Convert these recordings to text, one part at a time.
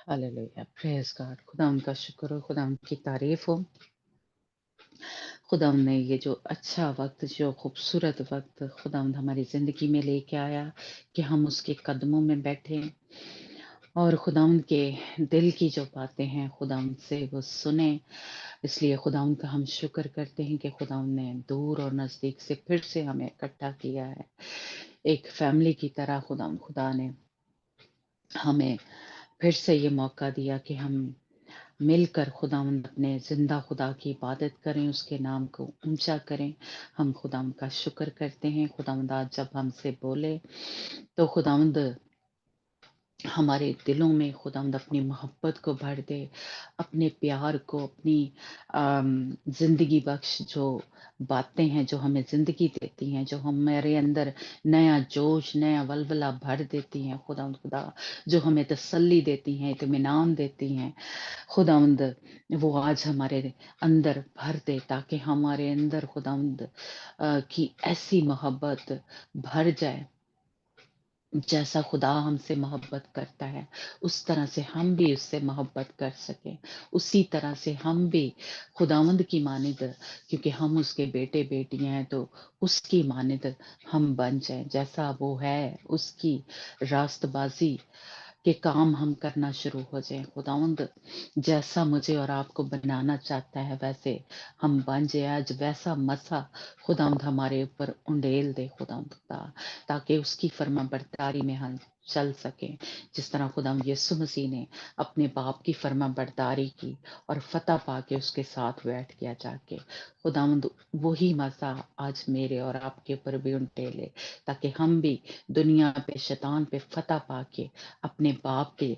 Hallelujah, praise God. खुदा उनका शुक्र हो, खुदा उनकी तारीफ़ हो। खुदा ने ये जो अच्छा वक़्त, जो खूबसूरत वक़्त खुदावंद हमारी ज़िंदगी में लेके आया कि हम उसके कदमों में बैठे और खुदावंद के दिल की जो बातें हैं खुदावंद से वो सुने। इसलिए खुदावंद का हम शुक्र करते हैं कि खुदावंद ने दूर और नज़दीक से फिर से हमें इकट्ठा किया है। एक फैमिली की तरह खुदावंद खुदा ने हमें फिर से ये मौका दिया कि हम मिलकर खुदावंद अपने ज़िंदा खुदा की इबादत करें, उसके नाम को ऊँचा करें। हम खुदावंद का शुक्र करते हैं। खुदावंद आज जब हमसे बोले, तो खुदावंद हमारे दिलों में खुदावंद अपनी मोहब्बत को भर दे, अपने प्यार को, अपनी ज़िंदगी बख्श जो बातें हैं, जो हमें ज़िंदगी देती हैं, जो हमारे अंदर नया जोश, नया वल्वला भर देती हैं, खुदावंद खुदा, जो हमें तसल्ली देती हैं, इत्मीनान देती हैं। खुदावंद वो आज हमारे अंदर भर दे, ताकि हमारे अंदर खुदावंद की ऐसी मोहब्बत भर जाए, जैसा खुदा हमसे मोहब्बत करता है, उस तरह से हम भी उससे मोहब्बत कर सकें। उसी तरह से हम भी खुदावंद की मानिंद, क्योंकि हम उसके बेटे-बेटियाँ हैं, तो उसकी मानिंद हम बन जाएँ। जैसा वो है, उसकी रास्तबाज़ी के काम हम करना शुरू हो जाएँ। खुदावंद जैसा मुझे और आपको बनाना चाहता है, वैसे हम बन जाएँ। आज वैसा मसा खुदावंद हमारे ऊपर उंडेल दे खुदावंद खुदा, ताकि उसकी फर्माबरदारी में हम चल सकें। जिस तरह खुदावंद यीशु मसीह ने अपने बाप की फर्माबरदारी की और फतह पाके उसके साथ बैठ गया जाके। खुदावंद वही मसा आज मेरे और आपके ऊपर भी उंडेले, ताकि हम भी दुनिया पे, शैतान पे फतह पाके अपने बाप के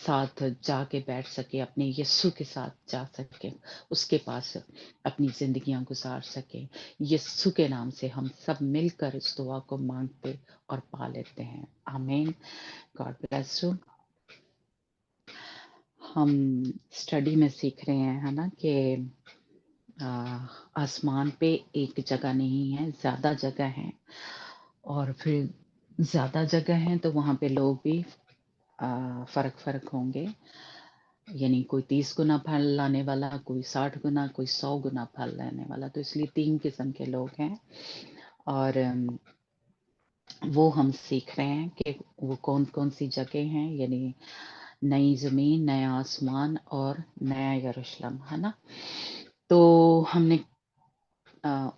साथ जाके बैठ सके, अपने यीशु के साथ जा सके, उसके पास अपनी जिंदगियां गुजार सके। यीशु के नाम से हम सब मिलकर इस दुआ को मांगते और पा लेते हैं। आमीन। God bless you. हम स्टडी में सीख रहे हैं, है ना, कि आसमान पे एक जगह नहीं है, ज्यादा जगह है। और फिर ज्यादा जगह है तो वहां पे लोग भी फर्क फर्क होंगे। यानी कोई 30 गुना फल लाने वाला, कोई 60 गुना, कोई 100 गुना फल लाने वाला। तो इसलिए 3 किस्म के लोग हैं। और वो हम सीख रहे हैं कि वो कौन कौन सी जगह हैं, यानी नई जमीन, नया आसमान और नया यरूशलेम, है ना। तो हमने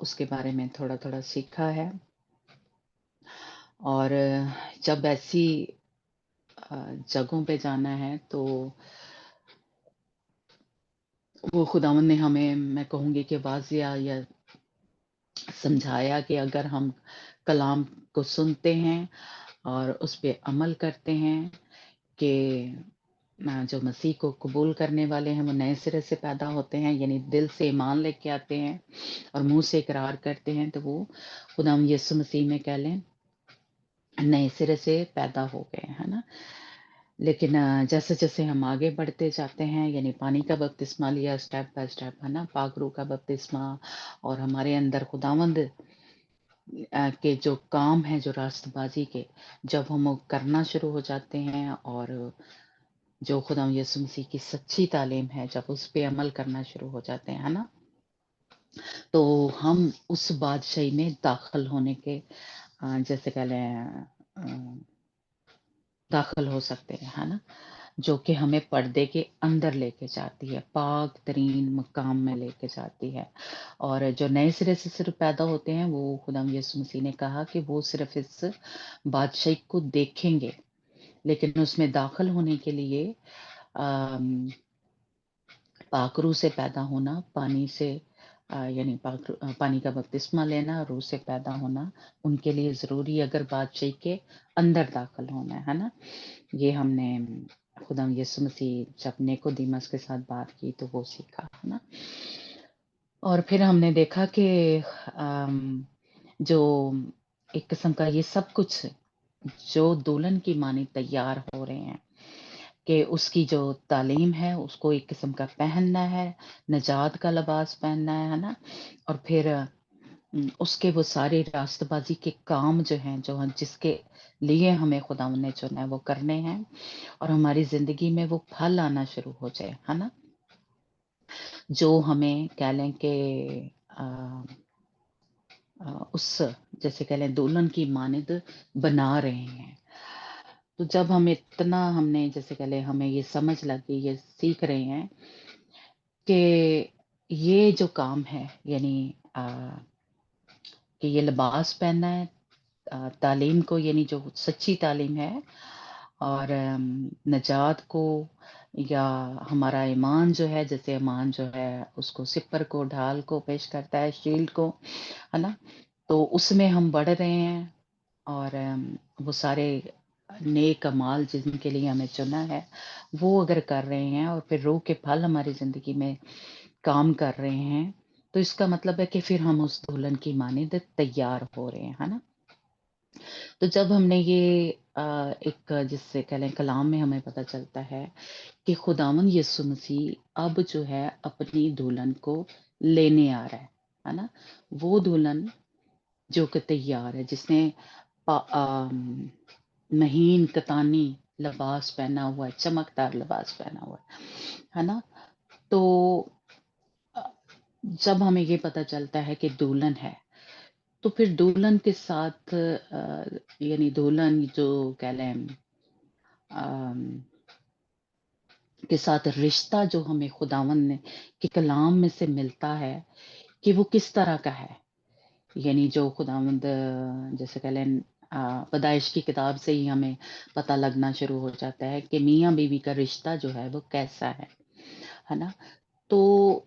उसके बारे में थोड़ा थोड़ा सीखा है। और जब ऐसी जगहों पे जाना है, तो वो खुदावन ने हमें, मैं कहूँगी कि वाज़िया या समझाया कि अगर हम कलाम को सुनते हैं और उस पे अमल करते हैं, कि जो मसीह को कबूल करने वाले हैं वो नए सिरे से पैदा होते हैं, यानी दिल से ईमान लेके आते हैं और मुंह से इकरार करते हैं, तो वो खुदाम यीशु मसीह में कह लें नए सिरे से पैदा हो गए, है ना। लेकिन जैसे-जैसे हम आगे बढ़ते जाते हैं, यानी पानी का बपतिस्मा लिया स्टेप बाय स्टेप, है ना, पाक-रूह का बपतिस्मा, और हमारे अंदर खुदावंद के जो काम हैं, जो रास्तबाज़ी के, जब हम वो करना शुरू हो जाते हैं, और जो खुदावंद यीशु मसीह की सच्ची तालीम है, जब उस पे अमल करना शुरू हो जाते हैं, है ना, तो हम उस बादशाही में दाखिल होने के जैसे कह लें दाखिल हो सकते हैं, है ना। जो कि हमें पर्दे के अंदर लेके जाती है, पाक तरीन मकाम में लेके जाती है। और जो नए सिरे से सिर्फ पैदा होते हैं, वो खुदाम यीशु मसीह ने कहा कि वो सिर्फ इस बादशाही को देखेंगे, लेकिन उसमें दाखिल होने के लिए अम, पाक रूह से पैदा होना, पानी से यानी पानी का बपतिस्मा लेना, रूह से पैदा होना उनके लिए ज़रूरी है, अगर बादशाही के अंदर दाखिल होना है ना। ये हमने खुदाम यीशु मसीह जब निकोदेमुस के साथ बात की तो वो सीखा, है ना। और फिर हमने देखा कि जो एक किस्म का ये सब कुछ जो दुल्हन की मानी तैयार हो रहे हैं, कि उसकी जो तालीम है उसको एक किस्म का पहनना है, निजात का लिबास पहनना है ना। और फिर उसके वो सारे रास्तबाजी के काम जो हैं, जो हम जिसके लिए हमें खुदावंद ने चुना है वो करने हैं, और हमारी ज़िंदगी में वो फल आना शुरू हो जाए, है ना? जो हमें कह लें कि अ उस जैसे कह लें दुल्हन की मानिंद बना रहे हैं। तो जब हम इतना हमने जैसे कह लें हमें ये समझ लग गई, ये सीख रहे हैं कि ये जो काम है यानी अ, कि ये लिबास पहनना है, तालीम को यानी जो सच्ची तालीम है, और नजात को, या हमारा ईमान जो है, जैसे ईमान जो है उसको सिपर को ढाल को पेश करता है, शील्ड को, है ना? तो उसमें हम बढ़ रहे हैं, और वो सारे नेक अमाल जिनके लिए हमें चुना है वो अगर कर रहे हैं, और फिर रूह के फल हमारी जिंदगी में काम कर रहे हैं, तो इसका मतलब है कि फिर हम उस दुल्हन की मानिंद तैयार हो रहे हैं, है ना? तो जब हमने ये एक जिससे कह लें कलाम में हमें पता चलता है कि खुदावंद यीशु मसीह अब जो है अपनी दुल्हन को लेने आ रहा है ना? वो दुल्हन जो कि तैयार है, जिसने महीन कतानी लिबास पहना हुआ है, चमकदार लिबास पहना हुआ है ना? तो अ, जब हमें ये पता चलता है कि दुल्हन है, तो फिर दुल्हन के साथ यानी दुल्हन जो कह लें अम, के साथ रिश्ता जो हमें खुदावंद ने के कलाम में से मिलता है कि वो किस तरह का है, यानी जो खुदावंद जैसे कह लें पैदाइश की किताब से ही हमें पता लगना शुरू हो जाता है कि मियाँ बीवी का रिश्ता जो है वो कैसा है ना? तो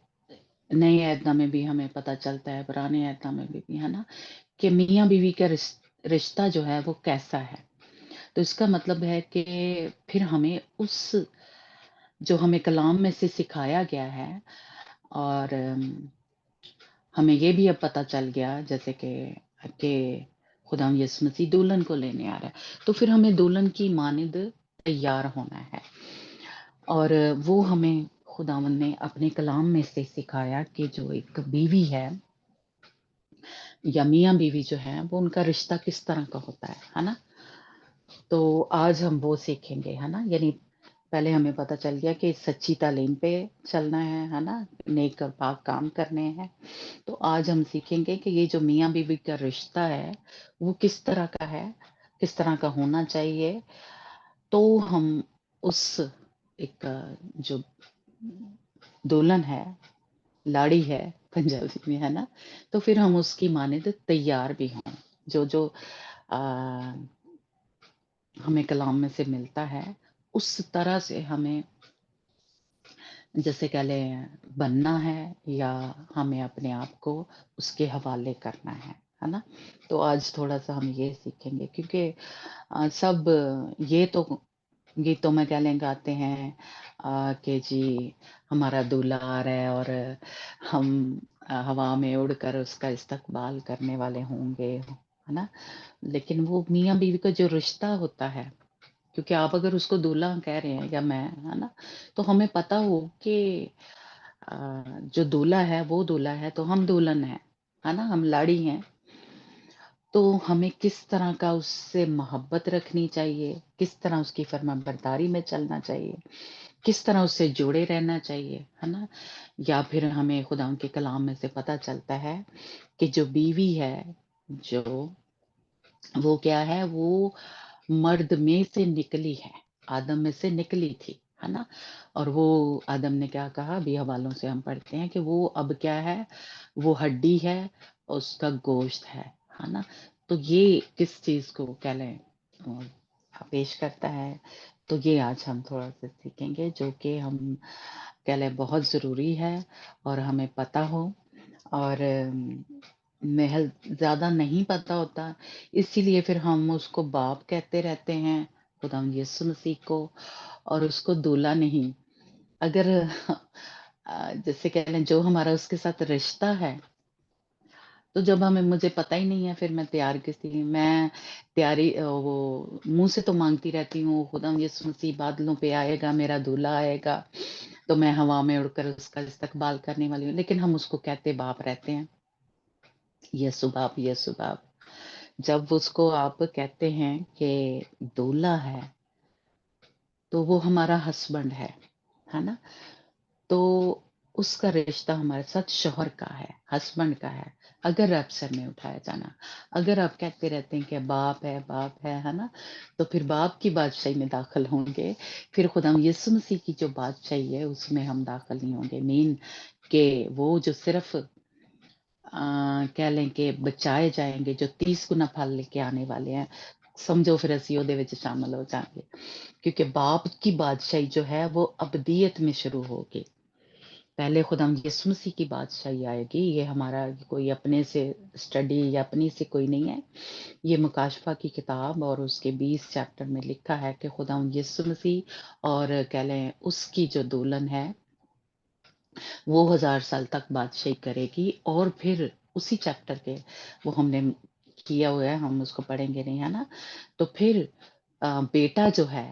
नए ऐतनामे में भी हमें पता चलता है, पुराने ऐतनामे में भी, है ना? कि मियाँ बीवी का रिश्ता जो है वो कैसा है। तो इसका मतलब है कि फिर हमें उस जो हमें कलाम में से सिखाया गया है, और हमें ये भी अब पता चल गया जैसे कि खुदाम यीशु मसीह दुल्हन को लेने आ रहा है, तो फिर हमें दुल्हन की मानिंद तैयार होना है, और वो हमें खुदावंद ने अपने कलाम में से सिखाया कि जो एक बीवी है या मियाँ बीवी जो है वो उनका रिश्ता किस तरह का होता है ना? तो आज हम वो सीखेंगे, है ना? यानी पहले हमें पता चल गया कि सच्ची तालीम पे चलना है ना? नेक और पाक काम करने हैं। तो आज हम सीखेंगे कि ये जो मियाँ बीवी का रिश्ता है, वो किस तरह का है, किस तरह का होना चाहिए। तो हम उस एक जो दुल्हन है, लाड़ी है पंजाबी में, है ना? तो फिर हम उसकी मानिंद तैयार भी हों। जो अ, हमें कलाम में से मिलता है, उस तरह से हमें जैसे कह लें बनना है, या हमें अपने आप को उसके हवाले करना है ना? तो आज थोड़ा-सा हम ये सीखेंगे, क्योंकि सब ये तो मैं कह लें गाते हैं कि जी हमारा दूल्हा आ रहा है, और हम हवा में उड़कर उसका इस्तकबाल करने वाले होंगे, है ना? लेकिन वो मियाँ बीवी का जो रिश्ता होता है, क्योंकि आप अगर उसको दूल्हा कह रहे हैं या मैं, है ना? तो हमें पता हो कि जो दूल्हा है वो दूल्हा है, तो हम दुल्हन है ना? हम लाड़ी हैं। तो हमें किस तरह का उससे मोहब्बत रखनी चाहिए, किस तरह उसकी फर्माबरदारी में चलना चाहिए, किस तरह उससे जुड़े रहना चाहिए, है ना? या फिर हमें खुदा उनके कलाम में से पता चलता है कि जो बीवी है, जो वो क्या है, वो मर्द में से निकली है, आदम में से निकली थी, है ना? और वो आदम ने क्या कहा, अभी हवालों से हम पढ़ते हैं कि वो अब क्या है, वो हड्डी है, उसका गोश्त है ना? तो ये किस चीज को कह लें पेश करता है, तो ये आज हम थोड़ा सा सीखेंगे, जो कि हम कह लें बहुत जरूरी है और हमें पता हो, और महल ज़्यादा नहीं पता होता, इसीलिए फिर हम उसको बाप कहते रहते हैं, खुदावंद यीशु मसीह को, और उसको दूल्हा नहीं। अगर जैसे कह लें जो हमारा उसके साथ रिश्ता है, तो जब हमें मुझे पता ही नहीं है, फिर मैं तैयार किसी मैं तैयारी वो मुँह से तो माँगती रहती हूँ, खुदावंद यीशु मसीह बादलों पे आएगा, मेरा दूल्हा आएगा, तो मैं हवा में उड़कर उसका इस्तकबाल करने वाली हूँ, लेकिन हम उसको कहते बाप रहते हैं। यसु बाप, यसु बाप। जब उसको आप कहते हैं कि दूल्हा है, तो वो हमारा हस्बैंड है ना? तो उसका रिश्ता हमारे साथ शौहर का है, हस्बैंड का है। अगर आप सर में उठाया जाना, अगर आप कहते रहते हैं कि बाप है ना? तो फिर बाप की बादशाही में दाखिल होंगे, फिर खुदा यीशु मसीह की जो बादशाही है उसमें हम दाखिल नहीं होंगे। मीन के वो जो सिर्फ कह लें कि बचाए जाएंगे, जो 30 गुना फल लेके आने वाले हैं, समझो फिर ਅਸੀਂ ਉਹਦੇ ਵਿੱਚ शामिल हो जाएंगे, क्योंकि बाप की बादशाही जो है वो अबदियत में शुरू होगी। पहले खुदाम यीशु मसीह की बादशाही आएगी। ये हमारा कोई अपने से स्टडी या अपनी से कोई नहीं है, ये मुकाशफा की किताब और उसके 20 चैप्टर में लिखा है कि खुदाम यीशु मसीह और कह लें उसकी जो दुल्हन है वो 1000 साल तक बादशाही करेगी। और फिर उसी चैप्टर के वो हमने किया हुआ है, हम उसको पढ़ेंगे नहीं, है ना? तो फिर बेटा जो है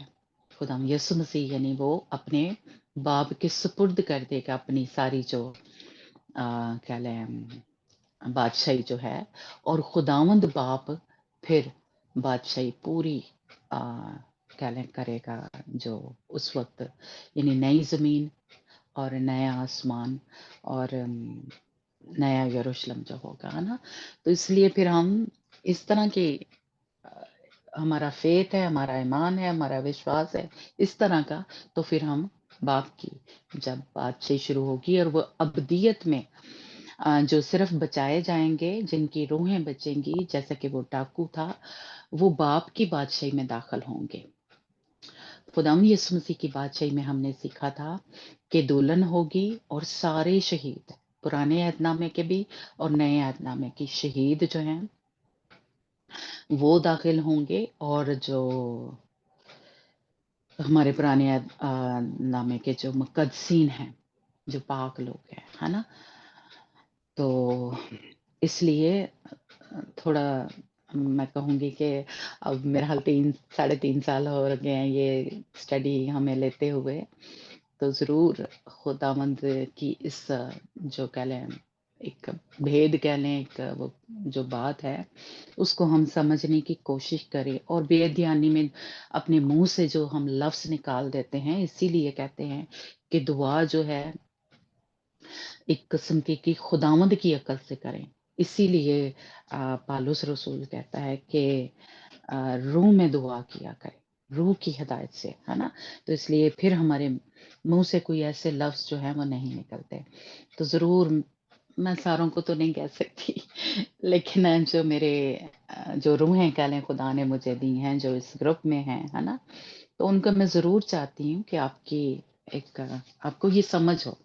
खुदाम यीशु मसीह, यानी वो अपने बाप के सुपुर्द कर देगा अपनी सारी जो कह लें बादशाही जो है, और खुदावंद बाप फिर बादशाही पूरी कह लें करेगा जो उस वक्त, यानी नई जमीन और नया आसमान और नया यरूशलेम जो होगा, है ना? तो इसलिए फिर हम इस तरह की अ, हमारा फेथ है, हमारा ईमान है, हमारा विश्वास है इस तरह का, तो फिर हम बाप की जब बातचीत शुरू होगी और वो अब्दियत में जो सिर्फ बचाए जाएंगे, जिनकी रूहें बचेंगी, जैसा कि वो डाकू था, वो बाप की बादशाही में दाखिल होंगे। खुदाम यीशु मसीह की बादशाही में हमने सीखा था कि दुल्हन होगी और सारे शहीद, पुराने अहदनामे के भी और नए अहदनामे की शहीद जो हैं वो दाखिल होंगे, और जो हमारे पुराने नामे के जो मुकद्दसीन हैं, जो पाक लोग हैं, है ना? तो इसलिए थोड़ा मैं कहूँगी कि अब मेरा हाल 3 साढ़े 3 साल हो गए हैं ये स्टडी हमें लेते हुए, तो ज़रूर खुदावंद की इस जो कह लें एक भेद कह लें, एक वो जो बात है, उसको हम समझने की कोशिश करें, और बेध्यानी में अपने मुँह से जो हम लफ्ज़ निकाल देते हैं, इसीलिए कहते हैं कि दुआ जो है एक किस्म की कि खुदावंद की अकल से करें। इसीलिए पालूस रसूल कहता है कि रूह में दुआ किया करें, रूह की हिदायत से, है ना? तो इसलिए फिर हमारे मुँह से कोई ऐसे लफ्ज़ जो हैं वो नहीं निकलते। तो ज़रूर मैं सारों को तो नहीं कह सकती लेकिन जो मेरे जो रूहें कह लें खुदा ने मुझे दी हैं, जो इस ग्रुप में हैं, है ना? तो उनको मैं ज़रूर चाहती हूँ कि आपकी एक आपको ये समझ हो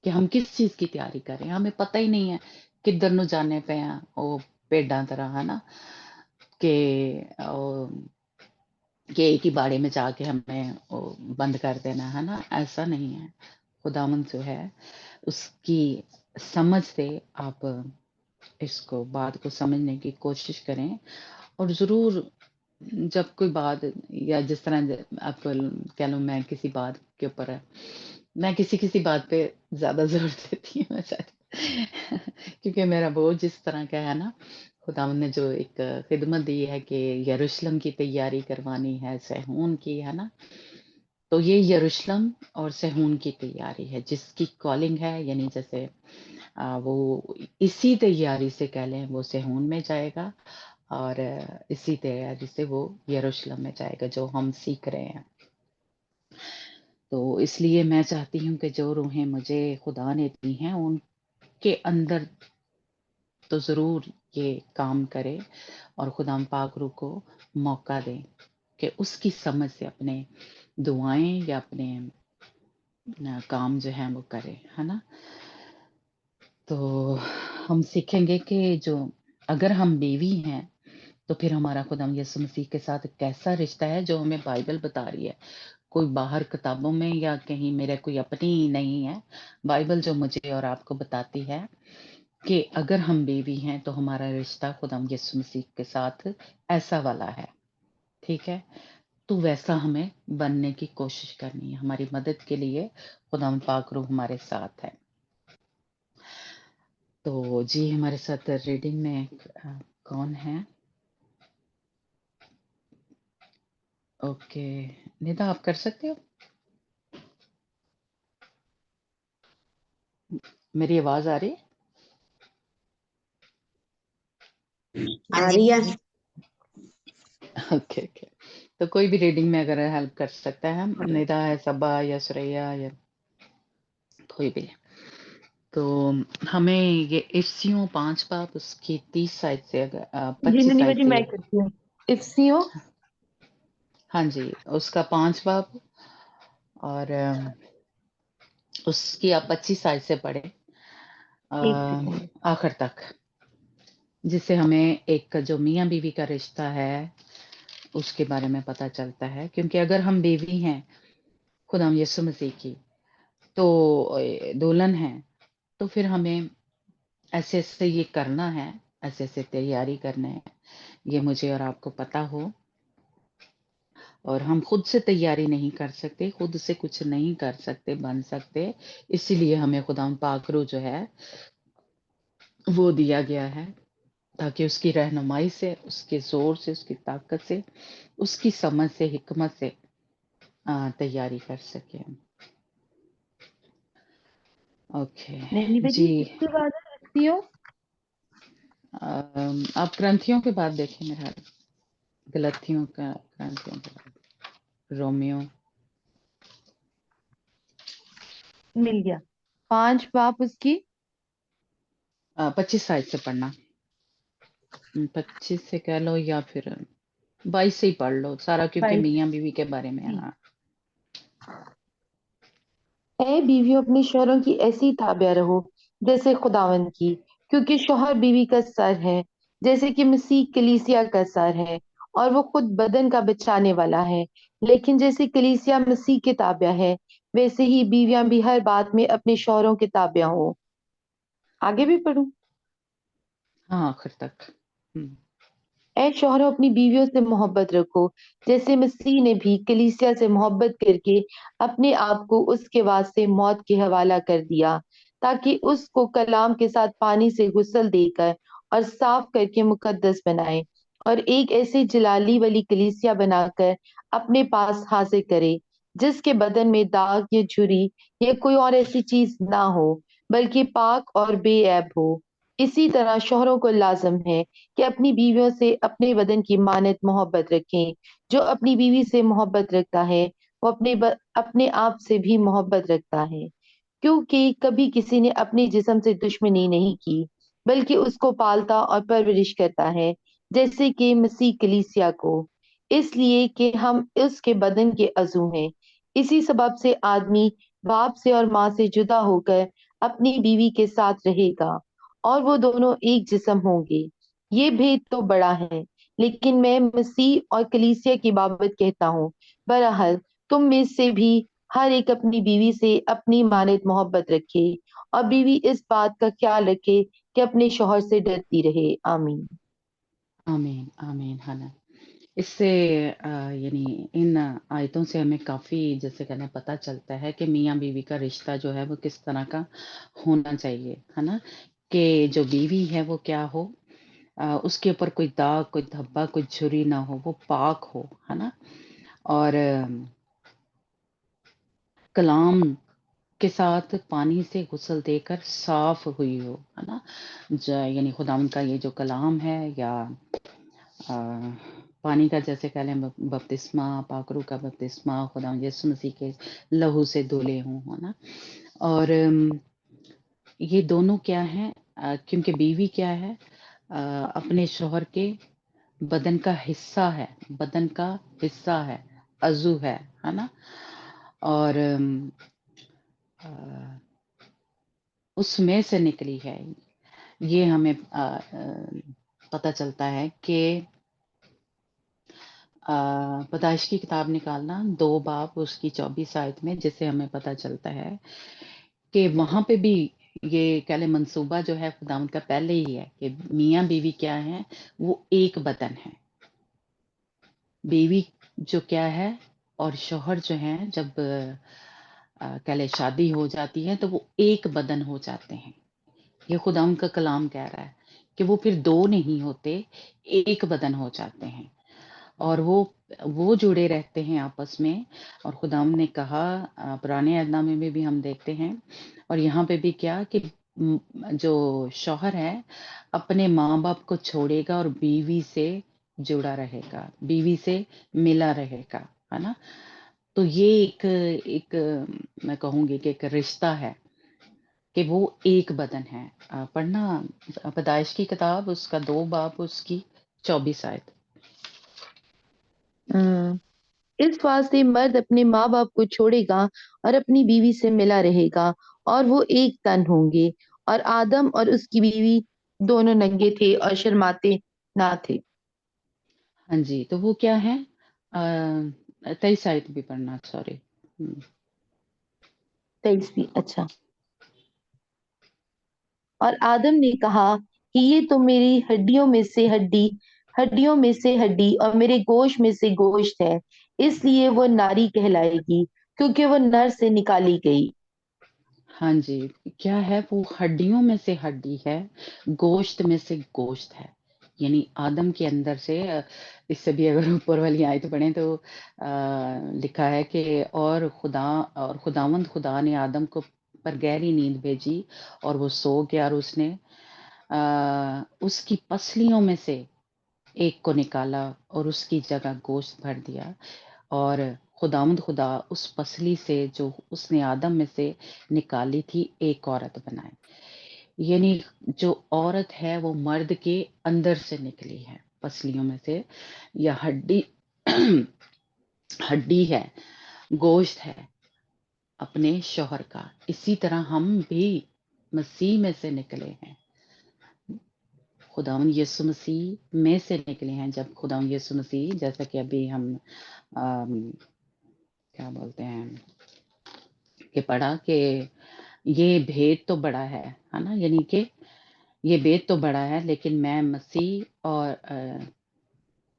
कि हम किस चीज़ की तैयारी कर रहे हैं। हमें पता ही नहीं है किधर ਨੂੰ जाने पे हैं, ਉਹ ਭੇਡਾਂ तरह, है ना? कि कि एक ही बाड़े में जाके हमें वो बंद कर देना, है ना? ऐसा नहीं है। खुदावंद जो है उसकी समझ से आप इसको बात को समझने की कोशिश करें, और ज़रूर जब कोई बात या जिस तरह आप कह लो मैं किसी बात के ऊपर मैं किसी बात पे ज़्यादा ज़ोर देती हूँ मैं शायद क्योंकि मेरा बोझ जिस तरह का है ना, खुदावंद ने जो एक खिदमत दी है कि यरूशलेम की तैयारी करवानी है, सहून की, है ना? तो ये यरूशलेम और सहून की तैयारी है जिसकी कॉलिंग है, यानी जैसे वो इसी तैयारी से कह लें वो सहून में जाएगा, और इसी तैयारी से वो यरूशलेम में जाएगा जो हम सीख रहे हैं। तो इसलिए मैं चाहती हूँ कि जो रूहें मुझे खुदा ने दी हैं उनके अंदर तो ज़रूर ये काम करे, और खुदाम पाक रूह को मौका दें कि उसकी समझ से अपने दुआएं या अपने काम जो हैं वो करे, है ना? तो हम सीखेंगे कि जो अगर हम बीवी हैं तो फिर हमारा खुदाम यीशु मसीह के साथ कैसा रिश्ता है जो हमें बाइबल बता रही है, कोई बाहर किताबों में या कहीं मेरे कोई अपनी नहीं है। बाइबल जो मुझे और आपको बताती है कि अगर हम बीवी हैं तो हमारा रिश्ता खुदाम यीशु मसीह के साथ ऐसा वाला है, ठीक है? तो वैसा हमें बनने की कोशिश करनी है। हमारी मदद के लिए खुदाम पाक रूह हमारे साथ है। تو جی ہمارے ساتھ ریڈنگ میں کون ہے؟ اوکے ندا آپ کر سکتے ہو؟ میری آواز آ رہی ہے؟ آ رہی ہے. اوکے اوکے تو کوئی بھی ریڈنگ میں اگر ہیلپ کر سکتا ہے، ندا ہے، صبا یا سریا یا کوئی بھی. تو ہمیں یہ افسیوں 5 باب اس کی 30 سائڈ سے اگر 25 ننی سائڈ بجی سے، میں کرتی ہوں. افسیوں ہاں جی اس کا 5 باب اور اس کی آپ 25 سائڈ سے پڑھیں ایک سیکنڈ. آخر تک، جس سے ہمیں ایک جو میاں بیوی کا رشتہ ہے اس کے بارے میں پتہ چلتا ہے. کیونکہ اگر ہم بیوی ہیں خدا یسوع مسیح کی تو دلہن ہیں، تو پھر ہمیں ایسے ایسے یہ کرنا ہے، ایسے ایسے تیاری کرنا ہے، یہ مجھے اور آپ کو پتا ہو. اور ہم خود سے تیاری نہیں کر سکتے، خود سے کچھ نہیں کر سکتے، بن سکتے. اسی لیے ہمیں خدا پاک روح جو ہے وہ دیا گیا ہے، تاکہ اس کی رہنمائی سے، اس کے زور سے، اس کی طاقت سے، اس کی سمجھ سے، حکمت سے تیاری کر سکے. اوکے ننی بجی جی، اس کے بعد ہے افسیوں. آپ گرنتھیوں کے بعد دیکھیں میرا گلتھیوں کا، گرنتھیوں کے بعد رومیو. مل گیا 5 باپ اس کی 25 سائڈ سے پڑھنا، 25 سے کہہ لو یا پھر 22 سے ہی پڑھ لو سارا، کیونکہ 22. میاں بیوی کے بارے میں. جی. ہاں اے بیویوں اپنے شوہروں کی ایسی تابع رہو جیسے خداوند کی، کیونکہ شوہر بیوی کا سر ہے، جیسے کہ مسیح کلیسیا کا سر ہے اور وہ خود بدن کا بچانے والا ہے. لیکن جیسے کلیسیا مسیح کے تابع ہے، ویسے ہی بیویاں بھی ہر بات میں اپنے شوہروں کے تابع ہوں. آگے بھی پڑھوں. ہاں آخر تک. اے شوہروں اپنی بیویوں سے محبت رکھو، جیسے مسیح نے بھی کلیسیا سے محبت کر کے اپنے آپ کو اس کے واسطے موت کے حوالہ کر دیا، تاکہ اس کو کلام کے ساتھ پانی سے غسل دے کر اور صاف کر کے مقدس بنائے، اور ایک ایسی جلالی والی کلیسیا بنا کر اپنے پاس حاضر کرے، جس کے بدن میں داغ یا جھری یا کوئی اور ایسی چیز نہ ہو، بلکہ پاک اور بے عیب ہو. اسی طرح شوہروں کو لازم ہے کہ اپنی بیویوں سے اپنے بدن کی مانت محبت رکھیں. جو اپنی بیوی سے محبت رکھتا ہے وہ اپنے آپ سے بھی محبت رکھتا ہے، کیونکہ کبھی کسی نے اپنے جسم سے دشمنی نہیں کی، بلکہ اس کو پالتا اور پرورش کرتا ہے، جیسے کہ مسیح کلیسیا کو، اس لیے کہ ہم اس کے بدن کے عضو ہیں. اسی سبب سے آدمی باپ سے اور ماں سے جدا ہو کر اپنی بیوی کے ساتھ رہے گا، اور وہ دونوں ایک جسم ہوں گے. یہ بھید تو بڑا ہے، لیکن میں مسیح اور کلیسیا کی بابت کہتا ہوں. بہرحال تم میں سے بھی ہر ایک اپنی بیوی سے اپنی مانت محبت رکھے، اور بیوی اس بات کا خیال رکھے کہ اپنے شوہر سے ڈرتی رہے. آمین. آمین آمین. ہاں اس سے یعنی ان آیتوں سے ہمیں کافی جیسے کہنا پتہ چلتا ہے کہ میاں بیوی کا رشتہ جو ہے وہ کس طرح کا ہونا چاہیے، ہے نا. کہ جو بیوی ہے وہ کیا ہو، اس کے اوپر کوئی داغ، کوئی دھبا، کوئی جھری نہ ہو، وہ پاک ہو، ہے نا. اور کلام کے ساتھ پانی سے غسل دے کر صاف ہوئی ہو، ہے نا. یعنی خداوند کا یہ جو کلام ہے یا پانی کا جیسے کہہ لیں بپتسمہ، پاکرو کا بپتسمہ، خداوند یسوع مسیح کے لہو سے دھلے ہوں، ہے نا. اور یہ دونوں کیا ہیں، کیونکہ بیوی کیا ہے، اپنے شوہر کے بدن کا حصہ ہے، بدن کا حصہ ہے، عضو ہے نا. اور اس میں سے نکلی ہے. یہ ہمیں پتہ چلتا ہے کہ پیدائش کی کتاب نکالنا 2 باب اس کی 24 آیت میں، جس سے ہمیں پتہ چلتا ہے کہ وہاں پہ بھی یہ کہہ لیں منصوبہ جو ہے خداوند کا پہلے ہی ہے کہ میاں بیوی کیا ہیں، وہ ایک بدن ہے. بیوی جو کیا ہے اور شوہر جو ہیں جب کہہ لیں شادی ہو جاتی ہے تو وہ ایک بدن ہو جاتے ہیں. یہ खुदावंद का कलाम कह रहा है कि वो फिर दो नहीं होते, एक बदन हो जाते हैं और वो जुड़े रहते हैं आपस में। और खुदावंद ने कहा पुराने अहदनामे में भी हम देखते हैं और यहाँ पे भी क्या कि जो शौहर है अपने माँ बाप को छोड़ेगा और बीवी से जुड़ा रहेगा, बीवी से मिला रहेगा, है ना। तो ये एक एक मैं कहूँगी कि एक रिश्ता है कि वो एक बदन है। पढ़ना पैदाइश की किताब उसका 2 बाब उसकी 24 आयत। इस वास्ते मर्द अपने माँ बाप को छोड़ेगा और अपनी बीवी से मिला रहेगा और वो एक तन होंगे। और आदम और उसकी बीवी दोनों नंगे थे और शर्माते ना थे। हाँ जी, तो वो क्या है? 23 आयत भी पढ़ना, सॉरी। 23 अच्छा। और आदम ने कहा कि ये तो मेरी हड्डियों में से हड्डी और मेरे गोश्त में से गोश्त है, इसलिए वो नारी कहलाएगी क्योंकि वो नर से निकाली गई। हाँ जी, क्या है? वो हड्डियों में से हड्डी है, गोश्त में से गोश्त है। यानी आदम के अंदर से इससे भी अगर ऊपर वाली आयत पढ़ें तो लिखा है कि और खुदावंद खुदा ने आदम को पर गहरी नींद भेजी और वो सो गया और उसने उसकी पसलियों में से एक को निकाला और उसकी जगह गोश्त भर दिया। और खुदावंद खुदा उस पसली से जो उसने आदम में से निकाली थी एक औरत बनाए। यानी जो औरत है वो मर्द के अंदर से निकली है, पसलियों में से, या हड्डी हड्डी है, गोश्त है अपने शौहर का। इसी तरह हम भी मसीह में से निकले हैं, खुदावंद यीशु मसीह में से निकले हैं। जब खुदावंद यीशु मसीह, जैसा कि अभी हम क्या बोलते हैं कि पढ़ा कि ये भेद तो बड़ा है ना, यानी कि ये भेद तो बड़ा है, लेकिन मैं मसीह और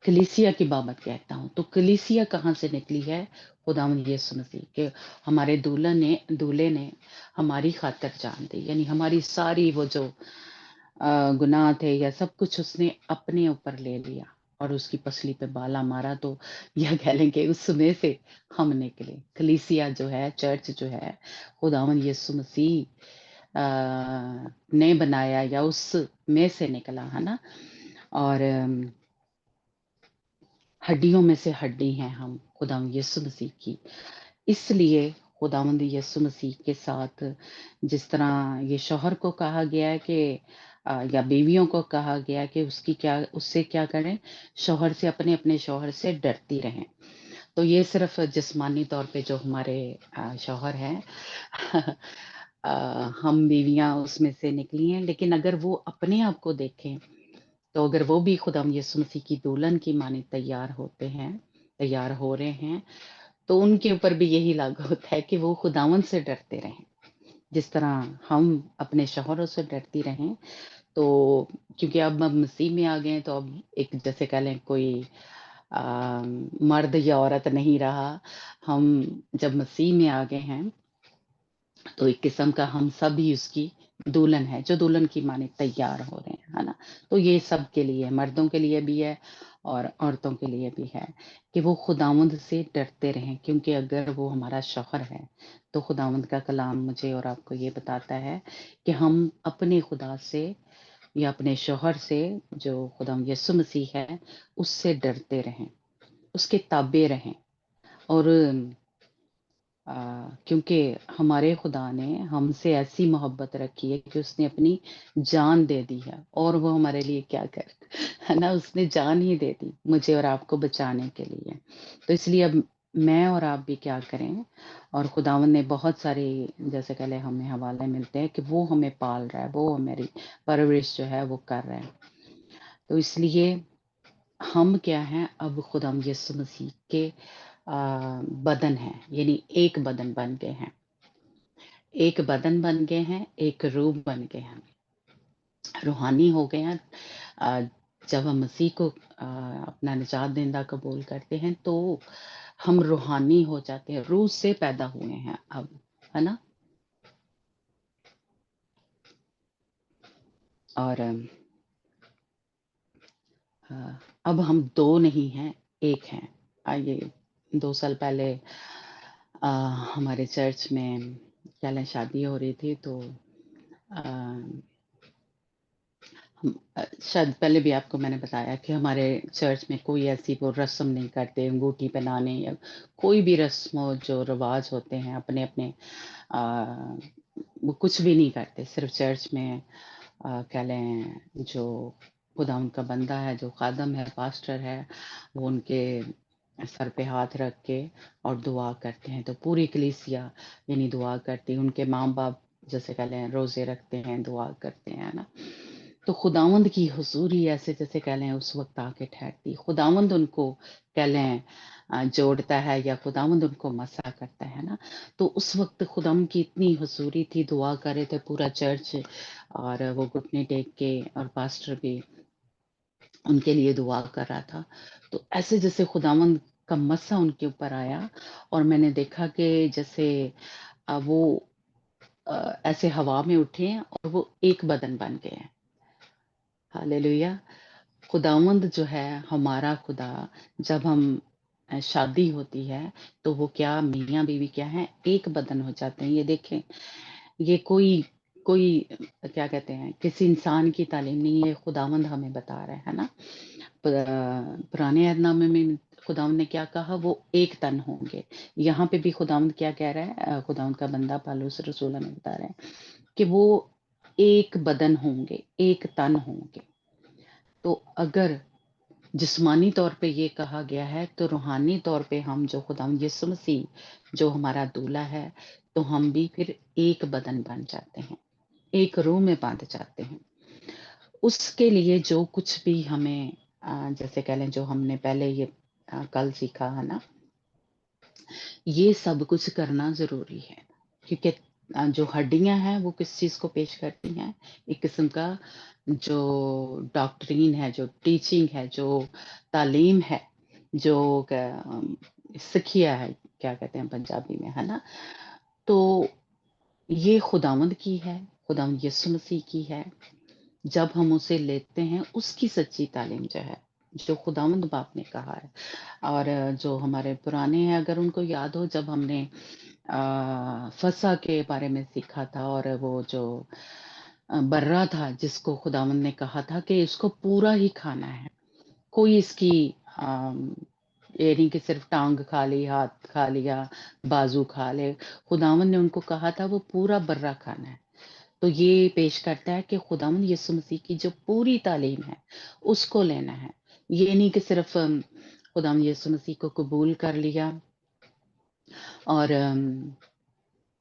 कलीसिया की बाबत कहता हूँ। तो कलीसिया कहाँ से निकली है? खुदावंद यीशु मसीह के, हमारे दूल्हे ने हमारी खातिर जान दी। यानी हमारी सारी वो जो गुनाह थे या सब कुछ उसने अपने ऊपर ले लिया और उसकी पसली पे बाला मारा। तो यह कह लें कि उसमें से हम निकले। कलीसिया जो है, चर्च जो है, खुदावंद यीशु मसीह ने बनाया या उस में से निकला, है ना। और हड्डियों में से हड्डी हैं हम खुदावंद यीशु मसीह की। इसलिए खुदावंद यीशु मसीह के साथ जिस तरह ये शौहर को कहा गया है कि या बीवियों को कहा गया कि उससे क्या करें, शौहर से, अपने शौहर से डरती रहें। तो ये सिर्फ जिस्मानी तौर पे जो हमारे शौहर हैं हम बीवियां उसमें से निकली हैं, लेकिन अगर वो अपने आप को देखें तो अगर वो भी खुदावंद यीशु मसीह की दुल्हन की माने तैयार हो रहे हैं, तो उनके ऊपर भी यही लागू होता है कि वो खुदावंद से डरते रहें, जिस तरह हम अपने शौहरों से डरती रहें। तो क्योंकि अब हम मसीह में आ गए हैं, तो अब एक जैसे कह लें कोई मर्द या औरत नहीं रहा। हम जब मसीह में आ गए हैं तो एक किस्म का हम सब ही उसकी दुल्हन है, जो दुल्हन की माने तैयार हो रहे हैं, है ना। तो ये सब के लिए, मर्दों के लिए भी है और औरतों के लिए भी है कि वो खुदावंद से डरते रहें, क्योंकि अगर वो हमारा शौहर है तो खुदावंद का कलाम मुझे और आपको ये बताता है कि हम अपने खुदा से या अपने शौहर से, जो खुदावंद यीशु मसीह है, उससे डरते रहें, उसके ताबे रहें। और क्योंकि हमारे खुदा ने हमसे ऐसी मोहब्बत रखी है कि उसने अपनी जान दे दी है, और वो हमारे लिए क्या कर, है ना, उसने जान ही दे दी मुझे और आपको बचाने के लिए। तो इसलिए अब मैं और आप भी क्या करें, और खुदावन ने बहुत सारे जैसे कहले हमें हवाले मिलते हैं कि वो हमें पाल रहा है, वो हमारी परवरिश जो है वो कर रहा है। तो इसलिए हम क्या हैं, अब खुदाम यीशु मसीह के बदन है, यानी एक बदन बन गए हैं, एक बदन बन गए हैं, एक रूह बन गए हैं, रूहानी हो गए हैं। जब हम मसीह को अपना निजात देंदा कबूल करते हैं तो हम रूहानी हो जाते हैं, रूह से पैदा हुए हैं अब, है ना। और अब हम 2 नहीं हैं, 1 हैं। आइए 2 साल पहले अ, हमारे चर्च में क्या ना शादी हो रही थी, तो अ, शायद पहले भी आपको मैंने बताया कि हमारे चर्च में कोई ऐसी वो रस्म नहीं करते, अंगूठी पहनाने या कोई भी रस्म हो, जो रिवाज होते हैं अपने अपने, आ, वो कुछ भी नहीं करते। सिर्फ चर्च में कह लें, जो खुदा उनका बंदा है, जो खादम है, पास्टर है, वो उनके सर पे हाथ रख के और दुआ करते हैं। तो पूरी कलीसिया यानी दुआ करती है। उनके माँ बाप जैसे कह लें रोजे रखते हैं, दुआ करते हैं ना। तो खुदावंद की हुजूरी ऐसे जैसे कह लें उस वक्त आके ठहरती। खुदावंद उनको कह लें जोड़ता है, या खुदावंद उनको मसा करता है ना। तो उस वक्त खुदावंद की इतनी हुजूरी थी, दुआ कर रहे थे पूरा चर्च, और वो घुटने टेक के, और पास्टर भी उनके लिए दुआ कर रहा था। तो ऐसे जैसे खुदावंद का मसा उनके ऊपर आया, और मैंने देखा कि जैसे वो ऐसे हवा में उठे हैं और वो एक बदन बन गए हैं। हालेलुया। खुदावंद जो है हमारा खुदा, जब हम शादी होती है, तो वो क्या मियाँ बीवी क्या है, एक बदन हो जाते हैं। ये देखें, ये कोई कोई क्या कहते हैं, किसी इंसान की तालीम नहीं है, खुदावंद हमें बता रहा है ना। पुराने अहदनामे में खुदावंद ने क्या कहा, वो एक तन होंगे। यहाँ पे भी खुदावंद क्या कह रहा है, खुदावंद का बंदा पौलुस रसूल हमें बता रहे हैं कि वो एक बदन होंगे, एक तन होंगे। तो अगर जिस्मानी तौर पे ये कहा गया है, तो रूहानी तौर पे हम जो खुदावंद यीशु मसीह जो हमारा दूल्हा है, तो हम भी फिर एक बदन बन जाते हैं, एक रूह में बांध जाते हैं। उसके लिए जो कुछ भी हमें जैसे कह लें, जो हमने पहले ये कल सीखा है ना, ये सब कुछ करना ज़रूरी है। क्योंकि जो हड्डियाँ हैं वो किस चीज़ को पेश करती हैं? एक किस्म का जो डॉक्ट्रिन है, जो टीचिंग है, जो तालीम है, जो सिखिया है, क्या कहते हैं पंजाबी में, है ना? तो ये खुदावंद की है, खुदावंद यीशु मसीह की है। जब हम उसे लेते हैं, उसकी सच्ची तालीम जो है, जो खुदावंद बाप ने कहा है। और जो हमारे पुराने हैं, अगर उनको याद हो, जब हमने फसा के बारे में सीखा था, और वो जो बर्रा था, जिसको खुदावंद ने कहा था कि इसको पूरा ही खाना है, कोई इसकी ये नहीं कि सिर्फ टांग खा ली, हाथ खा लिया, बाजू खा ले। खुदावंद ने उनको कहा था वो पूरा बर्रा खाना है। तो ये पेश करता है कि खुदावंद यीशु मसीह की जो पूरी तालीम है, उसको लेना है। ये नहीं कि सिर्फ खुदावंद यीशु मसीह को कबूल कर लिया और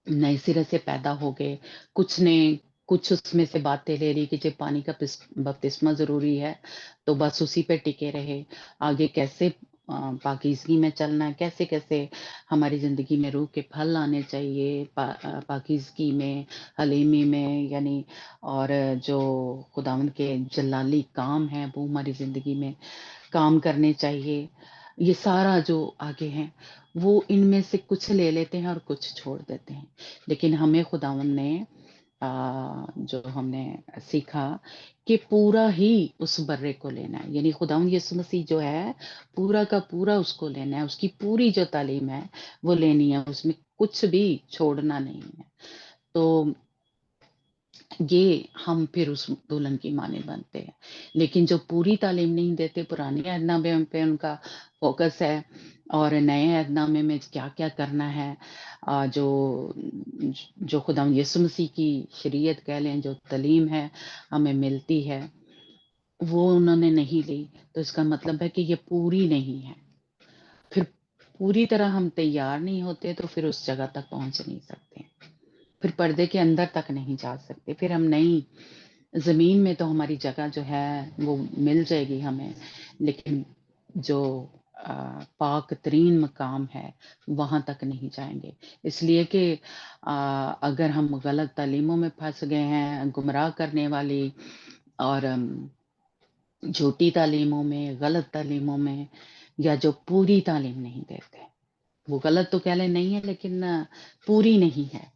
नए सिरे से पैदा हो गए। कुछ ने कुछ उसमें से बातें ले ली कि जो पानी का बपतिस्मा ज़रूरी है, तो बस उसी पे टिके रहे। आगे कैसे पाकीज़गी में चलना है, कैसे-कैसे हमारी ज़िंदगी में रूह के फल आने चाहिए, पाकीज़गी में, हलीमी में, यानी और जो खुदावंद के जलाली काम हैं, वो हमारी ज़िंदगी में काम करने चाहिए। ये सारा जो आगे है, वो इनमें से कुछ ले लेते हैं और कुछ छोड़ देते हैं। लेकिन हमें खुदावंद ने जो हमने सीखा कि पूरा ही उस बर्रे को लेना है, यानी खुदावंद यीशु मसीह जो है, पूरा का पूरा उसको लेना है, उसकी पूरी जो तालीम है, वो लेनी है, उसमें कुछ भी छोड़ना नहीं है। तो ये हम फिर उस दुल्हन की माने बनते हैं। लेकिन जो पूरी तालीम नहीं देते, पुराने अहदनामे पे उनका फोकस है, और नए अहदनामे में क्या-क्या करना है, जो जो खुदा यीशु मसीह की शरीयत कह लें, जो तालीम है हमें मिलती है, वो उन्होंने नहीं ली। तो इसका मतलब है कि ये पूरी नहीं है। फिर पूरी तरह हम तैयार नहीं होते, तो फिर उस जगह तक पहुंच नहीं सकते, फिर पर्दे के अंदर तक नहीं जा सकते। फिर हम नई ज़मीन में तो हमारी जगह जो है वो मिल जाएगी हमें, लेकिन जो पाक तरीन मकाम है, वहाँ तक नहीं जाएँगे। इसलिए कि अगर हम गलत तालीमों में फँस गए हैं, गुमराह करने वाली और झूठी तालीमों में, गलत तालीमों में, या जो पूरी तालीम नहीं देते, वो गलत तो कह लें नहीं है, लेकिन पूरी नहीं है।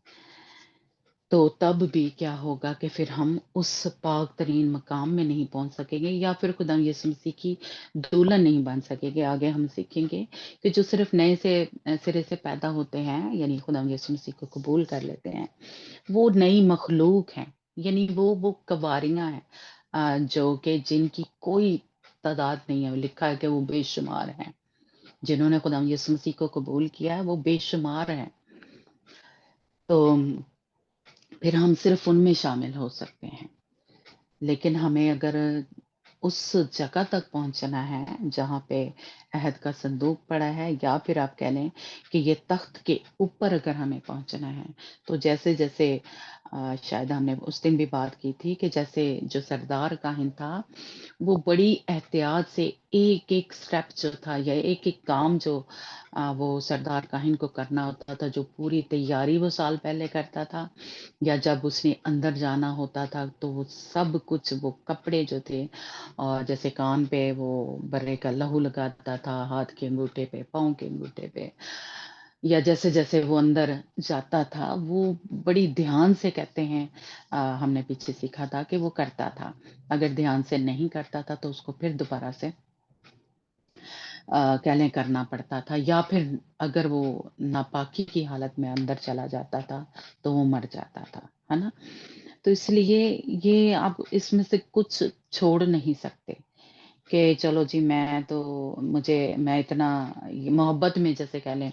تو तब भी क्या होगा कि फिर हम उस पाक तरीन मकाम में नहीं पहुँच सकेंगे, या फिर खुदा यीशु मसीह की दुल्हन नहीं बन सकेंगे। आगे हम सीखेंगे कि जो सिर्फ़ नए से सिरे से पैदा होते हैं, यानी खुदा यीशु मसीह को कबूल कर लेते हैं, वो नई मखलूक हैं, यानी वो कवारियाँ हैं, जो कि जिनकी कोई तादाद नहीं है। लिखा है कि वो बेशुमार हैं। जिन्होंने खुदा यीशु मसीह को कबूल किया है, वो बेशुमार हैं। तो फिर हम सिर्फ़ उनमें शामिल हो सकते हैं। लेकिन हमें अगर उस जगह तक पहुँचना है जहाँ पे अहद का संदूक पड़ा है, या फिर आप कह लें कि ये तख्त के ऊपर अगर हमें पहुँचना है, तो जैसे-जैसे शायद हमने उस दिन भी बात की थी कि जैसे जो सरदार काहिन था, वो बड़ी एहतियात से एक-एक स्टेप जो था, या एक-एक काम जो वो सरदार काहिन को करना होता था, जो पूरी तैयारी वो साल पहले करता था, या जब उसने अंदर जाना होता था, तो वो सब कुछ, वो कपड़े जो थे, और जैसे कान पे वो बर्रे का लहू लगाता था, हाथ के अंगूठे पे, पाँव के अंगूठे पे, या जैसे-जैसे वो अंदर जाता था, वो बड़ी ध्यान से, कहते हैं, हमने पीछे सीखा था कि वो करता था। अगर ध्यान से नहीं करता था, तो उसको फिर दोबारा से कह लें करना पड़ता था, या फिर अगर वो नापाकी की हालत में अंदर चला जाता था, तो वो मर जाता था, है ना? तो इसलिए ये आप इसमें से कुछ छोड़ नहीं सकते कि चलो जी, मैं इतना मोहब्बत में, जैसे कह लें,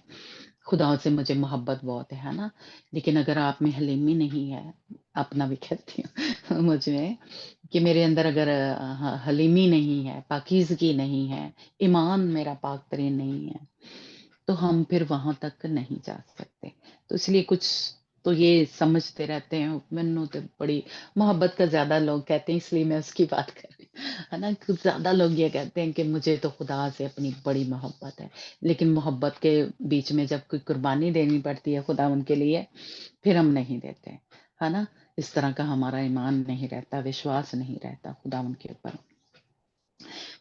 खुदा से मुझे मोहब्बत बहुत है ना? लेकिन अगर आप में हलीमी नहीं है, अपना भी कहती हूँ मुझ में, कि मेरे अंदर अगर हलीमी नहीं है, पाकीज़गी नहीं है, ईमान मेरा पाक तरीन नहीं है, तो हम फिर वहाँ तक नहीं जा सकते। तो इसलिए कुछ तो ये समझते रहते हैं, मैनू तो बड़ी मोहब्बत का ज़्यादा लोग कहते हैं, इसलिए मैं उसकी बात कर रही हूँ, है ना? कुछ ज़्यादा लोग ये कहते हैं कि मुझे तो खुदा से अपनी बड़ी मोहब्बत है, लेकिन मोहब्बत के बीच में जब कोई कुर्बानी देनी पड़ती है खुदा उनके लिए, फिर हम नहीं देते, है ना? इस तरह का हमारा ईमान नहीं रहता, विश्वास नहीं रहता खुदावंद के ऊपर।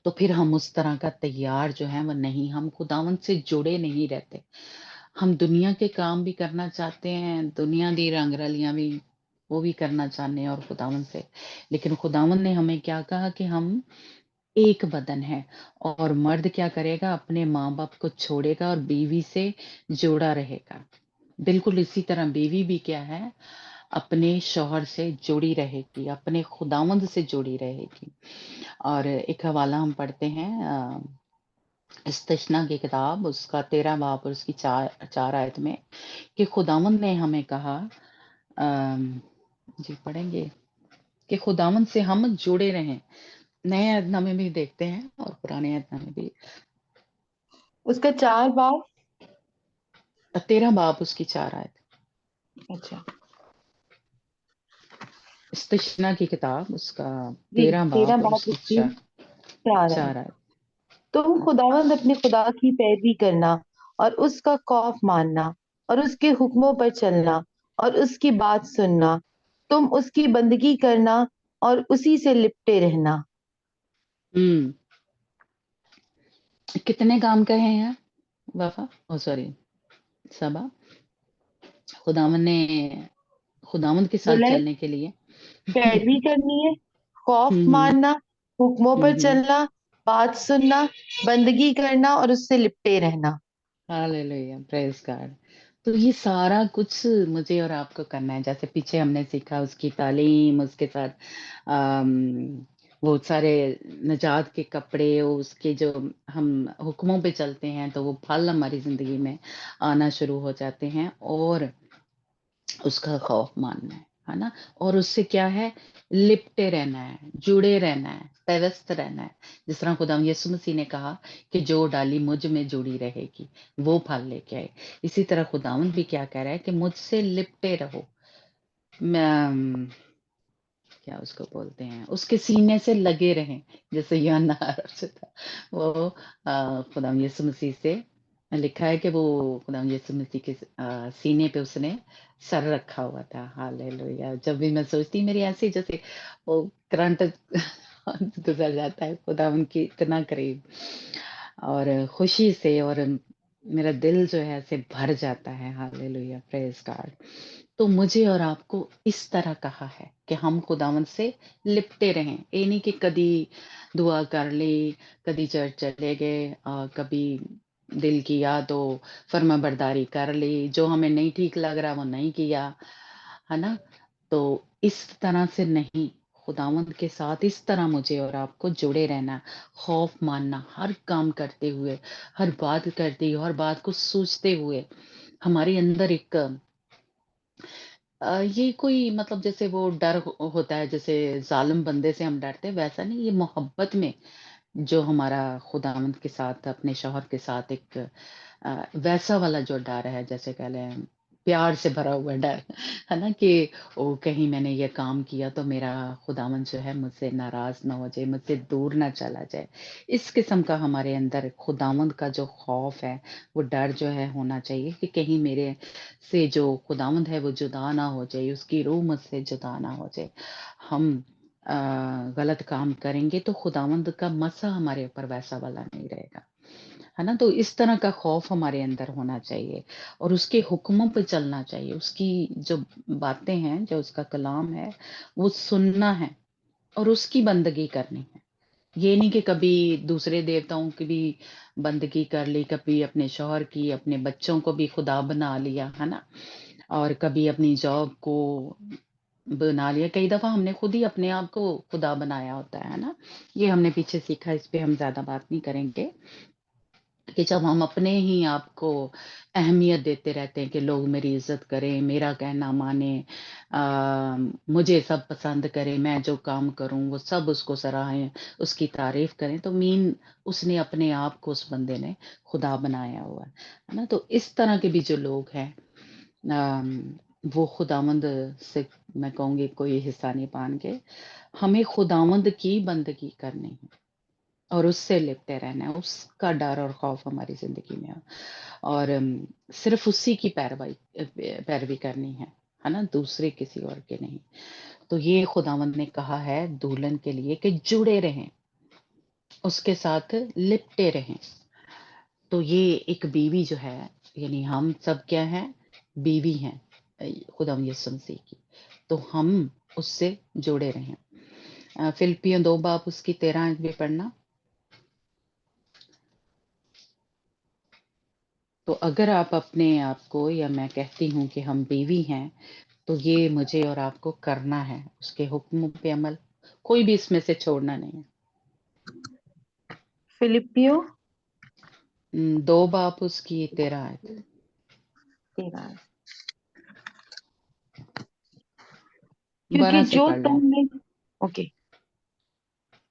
तो फिर हम उस तरह का तैयार जो है वो नहीं, हम खुदावंद से जुड़े नहीं रहते। हम दुनिया के काम भी करना चाहते हैं, दुनिया दी रंग-रलियाँ भी, वो भी करना चाहते हैं, और खुदावंद से, लेकिन खुदावंद ने हमें क्या कहा कि हम एक बदन है, और मर्द क्या करेगा, अपने माँ-बाप को छोड़ेगा और बीवी से जुड़ा रहेगा। बिल्कुल इसी तरह बीवी भी क्या है, अपने शौहर से जुड़ी रहेगी, अपने खुदावंद से जुड़ी रहेगी। और एक हवाला हम पढ़ते हैं, इस्तिशना की किताब, उसका 13 बाब और उसकी 4 आयत में, कि खुदावंद ने हमें कहा, अम, जी पढ़ेंगे, कि खुदावंद से हम जुड़े रहें। नए अहदनामे में भी देखते हैं और पुराने अहदनामे में भी। उसका 4 बार। 13 बाब उसकी 4 आयत। अच्छा। इस्तिशना की किताब, उसका जी, 13 13 बाब और बार उसकी उसके 4 है। 4 आयत। तुम खुदावंद अपने खुदा की पैरवी करना और उसका खौफ मानना और उसके हुक्मों पर चलना और उसकी बात सुनना। तुम उसकी बंदगी करना और उसी से लिपटे रहना। हुँ, कितने काम कहे हैं वफ़ा? ओह सॉरी, सबा? खुदावंद ने खुदावंद के साथ बोले, चलने के लिए। पैरवी करनी है, खौफ हुँ, हुँ। मानना, हुक्मों हुँ, पर हुँ। चलना, बात सुनना, बंदगी करना और उससे लिपटे रहना। Hallelujah, praise God. तो ये सारा कुछ मुझे और आपको करना है। जैसे पीछे हमने सीखा उसकी तालीम, उसके साथ वो सारे निजात के कपड़े, उसके जो हम हुक्मों पे चलते हैं, तो वो फल हमारी ज़िंदगी में आना शुरू हो जाते हैं, और उसका खौफ मानना है ना? और उससे क्या है, लिपटे रहना है, जुड़े रहना है, पेवस्त रहना है। जिस तरह खुदा यीशु मसीह ने कहा कि जो डाली मुझ में जुड़ी रहेगी, वो फल लेके आए। इसी तरह खुदावंद भी क्या कह रहा है कि मुझसे लिपटे रहो। मैं क्या उसको बोलते हैं, उसके सीने से लगे रहें, जैसे यूहन्ना से था। वो खुदा यीशु मसीह से लिखा है कि वो खुदा यीशु मसीह के सीने पे उसने सर रखा हुआ था। हालेलुया! जब भी मैं सोचती, मेरी ऐसे जैसे वो करंट गुजर जाता है खुदा उनकी इतना करीब, और खुशी से, और मेरा दिल जो है ऐसे भर जाता है। हालेलुया! Praise God. تو مجھے اور آپ کو اس طرح کہا ہے کہ ہم خداوند سے لپٹے رہیں. یہ نہیں کہ کدی دعا کر لی، کدی چرچ چلے گئے، کبھی دل کیا تو فرما برداری کر لی، جو ہمیں نہیں ٹھیک لگ رہا وہ نہیں کیا، ہے نا؟ تو اس طرح سے نہیں، خداوند کے ساتھ اس طرح مجھے اور آپ کو جڑے رہنا، خوف ماننا، ہر کام کرتے ہوئے، ہر بات کرتے ہوئے، ہر بات کو سوچتے ہوئے ہمارے اندر ایک یہ کوئی مطلب جیسے وہ ڈر ہوتا ہے، جیسے ظالم بندے سے ہم ڈرتے ہیں، ویسا نہیں، یہ محبت میں جو ہمارا خداوند کے ساتھ اپنے شوہر کے ساتھ ایک ویسا والا جو ڈر ہے، جیسے کہہ لیں پیار سے بھرا ہوا ڈر، ہے نا، کہ او کہیں میں نے یہ کام کیا تو میرا خداوند جو ہے مجھ سے ناراض نہ ہو جائے، مجھ سے دور نہ چلا جائے. اس قسم کا ہمارے اندر خداوند کا جو خوف ہے، وہ ڈر جو ہے ہونا چاہیے کہ کہیں میرے سے جو خداوند ہے وہ جدا نہ ہو جائے، اس کی روح مجھ سے جدا نہ ہو جائے. ہم غلط کام کریں گے تو خداوند کا مسا ہمارے اوپر ویسا والا نہیں رہے گا، ہے نا؟ تو اس طرح کا خوف ہمارے اندر ہونا چاہیے اور اس کے حکموں پہ چلنا چاہیے. اس کی جو باتیں ہیں، جو اس کا کلام ہے، وہ سننا ہے اور اس کی بندگی کرنی ہے. یہ نہیں کہ کبھی دوسرے دیوتاؤں کی بھی بندگی کر لی، کبھی اپنے شوہر کی، اپنے بچوں کو بھی خدا بنا لیا، ہے نا؟ اور کبھی اپنی جاب کو بنا لیا. کئی دفعہ ہم نے خود ہی اپنے آپ کو خدا بنایا ہوتا ہے نا؟ یہ ہم نے پیچھے سیکھا، اس پہ ہم زیادہ بات نہیں کریں گے کہ جب ہم اپنے ہی آپ کو اہمیت دیتے رہتے ہیں کہ لوگ میری عزت کریں، میرا کہنا مانیں، مجھے سب پسند کریں، میں جو کام کروں وہ سب اس کو سراہیں، اس کی تعریف کریں، تو اس نے اپنے آپ کو، اس بندے نے خدا بنایا ہوا ہے نا؟ تو اس طرح کے بھی جو لوگ ہیں وہ خداوند سے میں کہوں گی کوئی حصہ نہیں پان کے. ہمیں خداوند کی بندگی کرنی ہے اور اس سے لپٹے رہنا ہے، اس کا ڈر اور خوف ہماری زندگی میں ہو، اور صرف اسی کی پیروی کرنی ہے نا؟ دوسرے کسی اور کے نہیں. تو یہ خداوند نے کہا ہے دلہن کے لیے کہ جڑے رہیں، اس کے ساتھ لپٹے رہیں. تو یہ ایک بیوی جو ہے، یعنی ہم سب کیا ہیں؟ بیوی ہیں خداوند یسوع مسیح کی، تو ہم اس سے جڑے رہیں. فلپیوں 2 باب اس کی 13 بھی پڑھنا. تو اگر آپ اپنے آپ کو، یا میں کہتی ہوں کہ ہم بیوی ہیں، تو یہ مجھے اور آپ کو کرنا ہے، اس کے حکم پہ عمل، کوئی بھی اس میں سے چھوڑنا نہیں ہے. فلپیو 2 باب اس کی 13 آیت. 13 دوبارہ کیونکہ سے جو پڑھ لیں. تم نے اوکے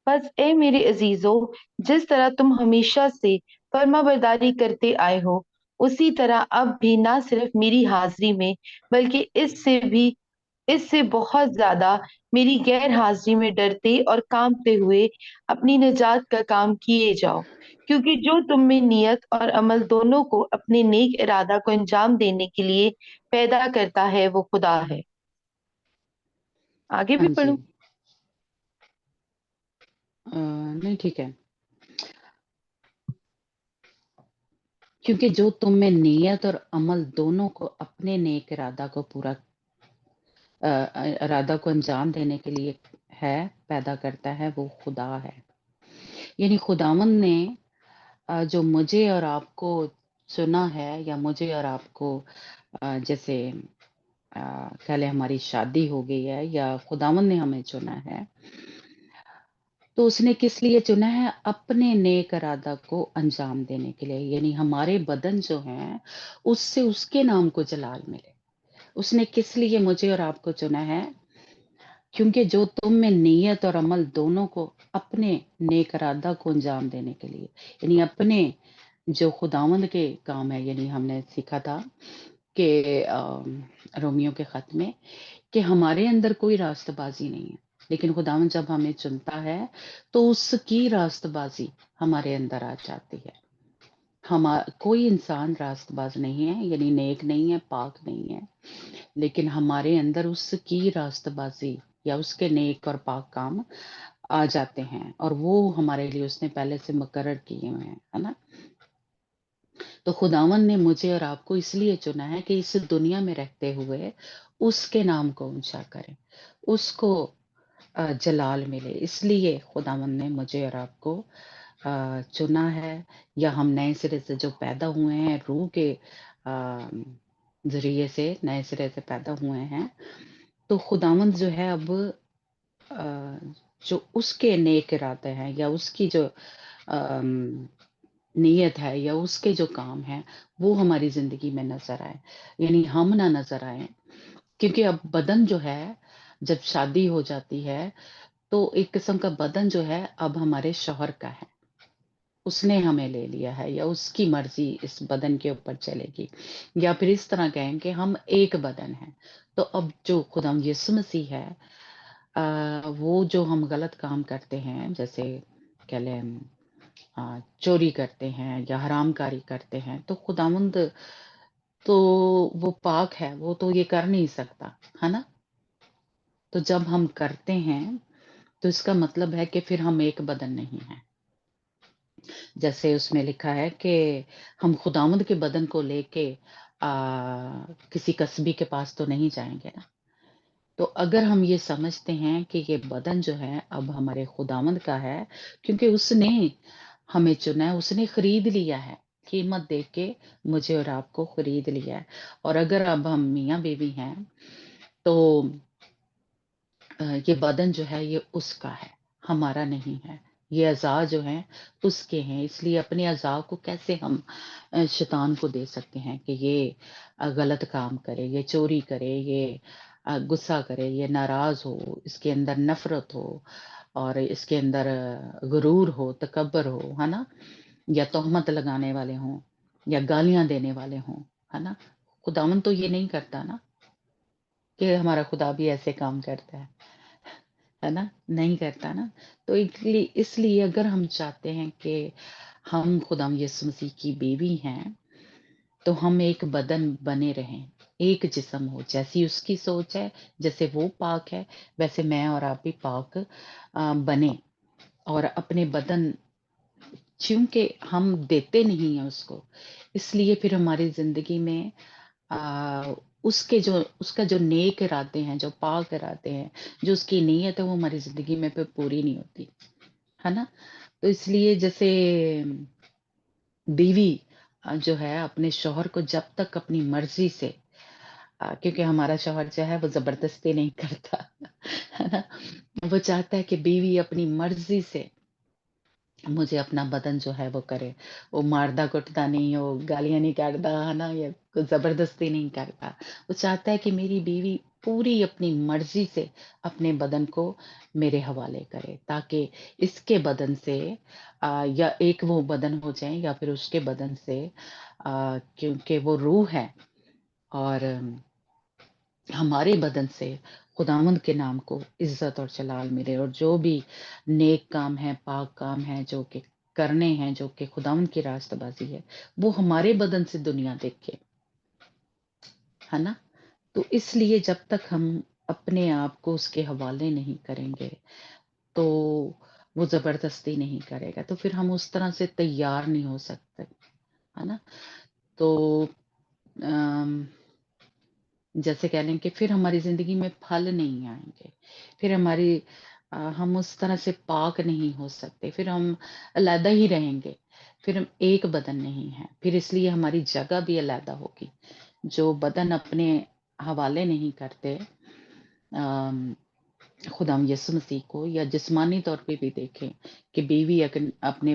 بس اے میرے عزیزو، جس طرح تم ہمیشہ سے فرما برداری کرتے آئے ہو، اسی طرح اب بھی نہ صرف میری حاضری میں بلکہ اس سے بہت زیادہ میری غیر حاضری میں ڈرتے اور کانپتے ہوئے اپنی نجات کا کام کیے جاؤ. کیونکہ جو تم میں نیت اور عمل دونوں کو اپنے نیک ارادہ کو انجام دینے کے لیے پیدا کرتا ہے، وہ خدا ہے. آگے ہاں بھی جی. پڑھوں؟ نہیں ٹھیک ہے. کیونکہ جو تم میں نیت اور عمل دونوں کو اپنے نیک ارادہ کو انجام دینے کے لیے ہے، پیدا کرتا ہے، وہ خدا ہے. یعنی خداوند نے جو مجھے اور آپ کو چنا ہے، یا مجھے اور آپ کو جیسے کہہ لیں ہماری شادی ہو گئی ہے، یا خداوند نے ہمیں چنا ہے، تو اس نے کس لیے چنا ہے؟ اپنے نیک ارادہ کو انجام دینے کے لیے. یعنی ہمارے بدن جو ہیں، اس سے اس کے نام کو جلال ملے. اس نے کس لیے مجھے اور آپ کو چنا ہے؟ کیونکہ جو تم میں نیت اور عمل دونوں کو اپنے نیک ارادہ کو انجام دینے کے لیے، یعنی اپنے جو خداوند کے کام ہے. یعنی ہم نے سیکھا تھا کہ رومیو کے خط میں کہ ہمارے اندر کوئی راست بازی نہیں ہے، لیکن خداوند جب ہمیں چنتا ہے تو اس کی راست بازی ہمارے اندر آ جاتی ہے. کوئی انسان راست باز نہیں ہے، یعنی نیک نہیں ہے، پاک نہیں ہے، لیکن ہمارے اندر اس کی راست بازی یا اس کے نیک اور پاک کام آ جاتے ہیں، اور وہ ہمارے لیے اس نے پہلے سے مقرر کیے ہوئے ہیں، ہے نا؟ तो खुदावन ने मुझे और आपको इसलिए चुना है कि इस दुनिया में रहते हुए उसके नाम को ऊंचा करें, उसको जलाल मिले। इसलिए खुदावन ने मुझे और आपको चुना है, या हम नए सिरे से जो पैदा हुए हैं रूह के जरिए से नए सिरे से पैदा हुए हैं, तो खुदावंद जो है अब जो उसके नेक इरादे हैं या उसकी जो अम, नीयत है या उसके जो काम है वो हमारी जिंदगी में नजर आए, यानी हम ना नजर आए। क्योंकि अब बदन जो है, जब शादी हो जाती है तो एक किस्म का बदन जो है अब हमारे शौहर का है, उसने हमें ले लिया है या उसकी मर्जी इस बदन के ऊपर चलेगी, या फिर इस तरह कहें कि हम एक बदन हैं। तो अब जो खुदा यीशु मसीह है, वो जो हम गलत काम करते हैं, जैसे कह लें हम चोरी करते हैं या हरामकारी करते हैं, तो खुदावंद तो वो पाक है, वो तो ये कर नहीं सकता, है ना? तो जब हम करते हैं तो इसका मतलब है कि फिर हम एक बदन नहीं हैं। जैसे उसमें लिखा है कि हम खुदावंद के बदन को लेके किसी कस्बी के पास तो नहीं जाएंगे ना। तो अगर हम ये समझते हैं कि ये बदन जो है अब हमारे खुदावंद का है, क्योंकि उसने हमें चुना है, उसने खरीद लिया है, कीमत दे के मुझे और आपको खरीद लिया है। और अगर अब हम मियाँ बीवी हैं तो ये बदन जो है ये उसका है, हमारा नहीं है। ये अज़ा जो हैं उसके हैं, इसलिए अपने अज़ा को कैसे हम शैतान को दे सकते हैं कि ये गलत काम करे, ये चोरी करे, ये गुस्सा करे, ये नाराज़ हो, इसके अंदर नफ़रत हो और इसके अंदर गुरूर हो, तकब्बर हो, है ना? या तोहमत लगाने वाले हों या गालियाँ देने वाले हों, है ना? खुदावंद तो ये नहीं करता ना, कि हमारा खुदा भी ऐसे काम करता है ना? नहीं करता ना। तो इसलिए अगर हम चाहते हैं कि हम खुदाम यीशु मसीह की बीवी हैं, तो हम एक बदन बने रहें, एक जिस्म हो। जैसी उसकी सोच है, जैसे वो पाक है, वैसे मैं और आप भी पाक बने और अपने बदन, चूँकि हम देते नहीं हैं उसको, इसलिए फिर हमारी ज़िंदगी में उसका जो नेक इरादे हैं, जो पाक इरादे हैं, जो उसकी नीयत है, वो हमारी ज़िंदगी में फिर पूरी नहीं होती, है ना? तो इसलिए जैसे बीवी जो है अपने शौहर को जब तक अपनी मर्ज़ी से, क्योंकि हमारा शौहर जो है वो ज़बरदस्ती नहीं करता, है ना? वो चाहता है कि बीवी अपनी मर्ज़ी से मुझे अपना बदन जो है वो करे। वो मारदा कुटदा नहीं, वो गालियाँ नहीं काटदा, है ना? या कुछ ज़बरदस्ती नहीं करता। वो चाहता है कि मेरी बीवी पूरी अपनी मर्ज़ी से अपने बदन को मेरे हवाले करे, ताकि इसके बदन से या एक वो बदन हो जाएँ या फिर उसके बदन से, क्योंकि वो रूह है और हमारे बदन से खुदावंद के नाम को इज्जत और जलाल मिले, और जो भी नेक काम है, पाक काम है, जो कि करने हैं, जो कि खुदावंद की रास्तबाजी है, वो हमारे बदन से दुनिया देखे, है ना? तो इसलिए जब तक हम अपने आप को उसके हवाले नहीं करेंगे, तो वो जबरदस्ती नहीं करेगा, तो फिर हम उस तरह से तैयार नहीं हो सकते, है ना? तो अम, जैसे कह लें कि फिर हमारी ज़िंदगी में फल नहीं आएँगे। फिर हम उस तरह से पाक नहीं हो सकते, फिर हम अलग ही रहेंगे, फिर हम एक बदन नहीं हैं, फिर इसलिए हमारी जगह भी अलग होगी। जो बदन अपने हवाले नहीं करते अम, खुदाम यीशु मसीह को, या जिस्मानी तौर पे भी देखें कि बीवी अपने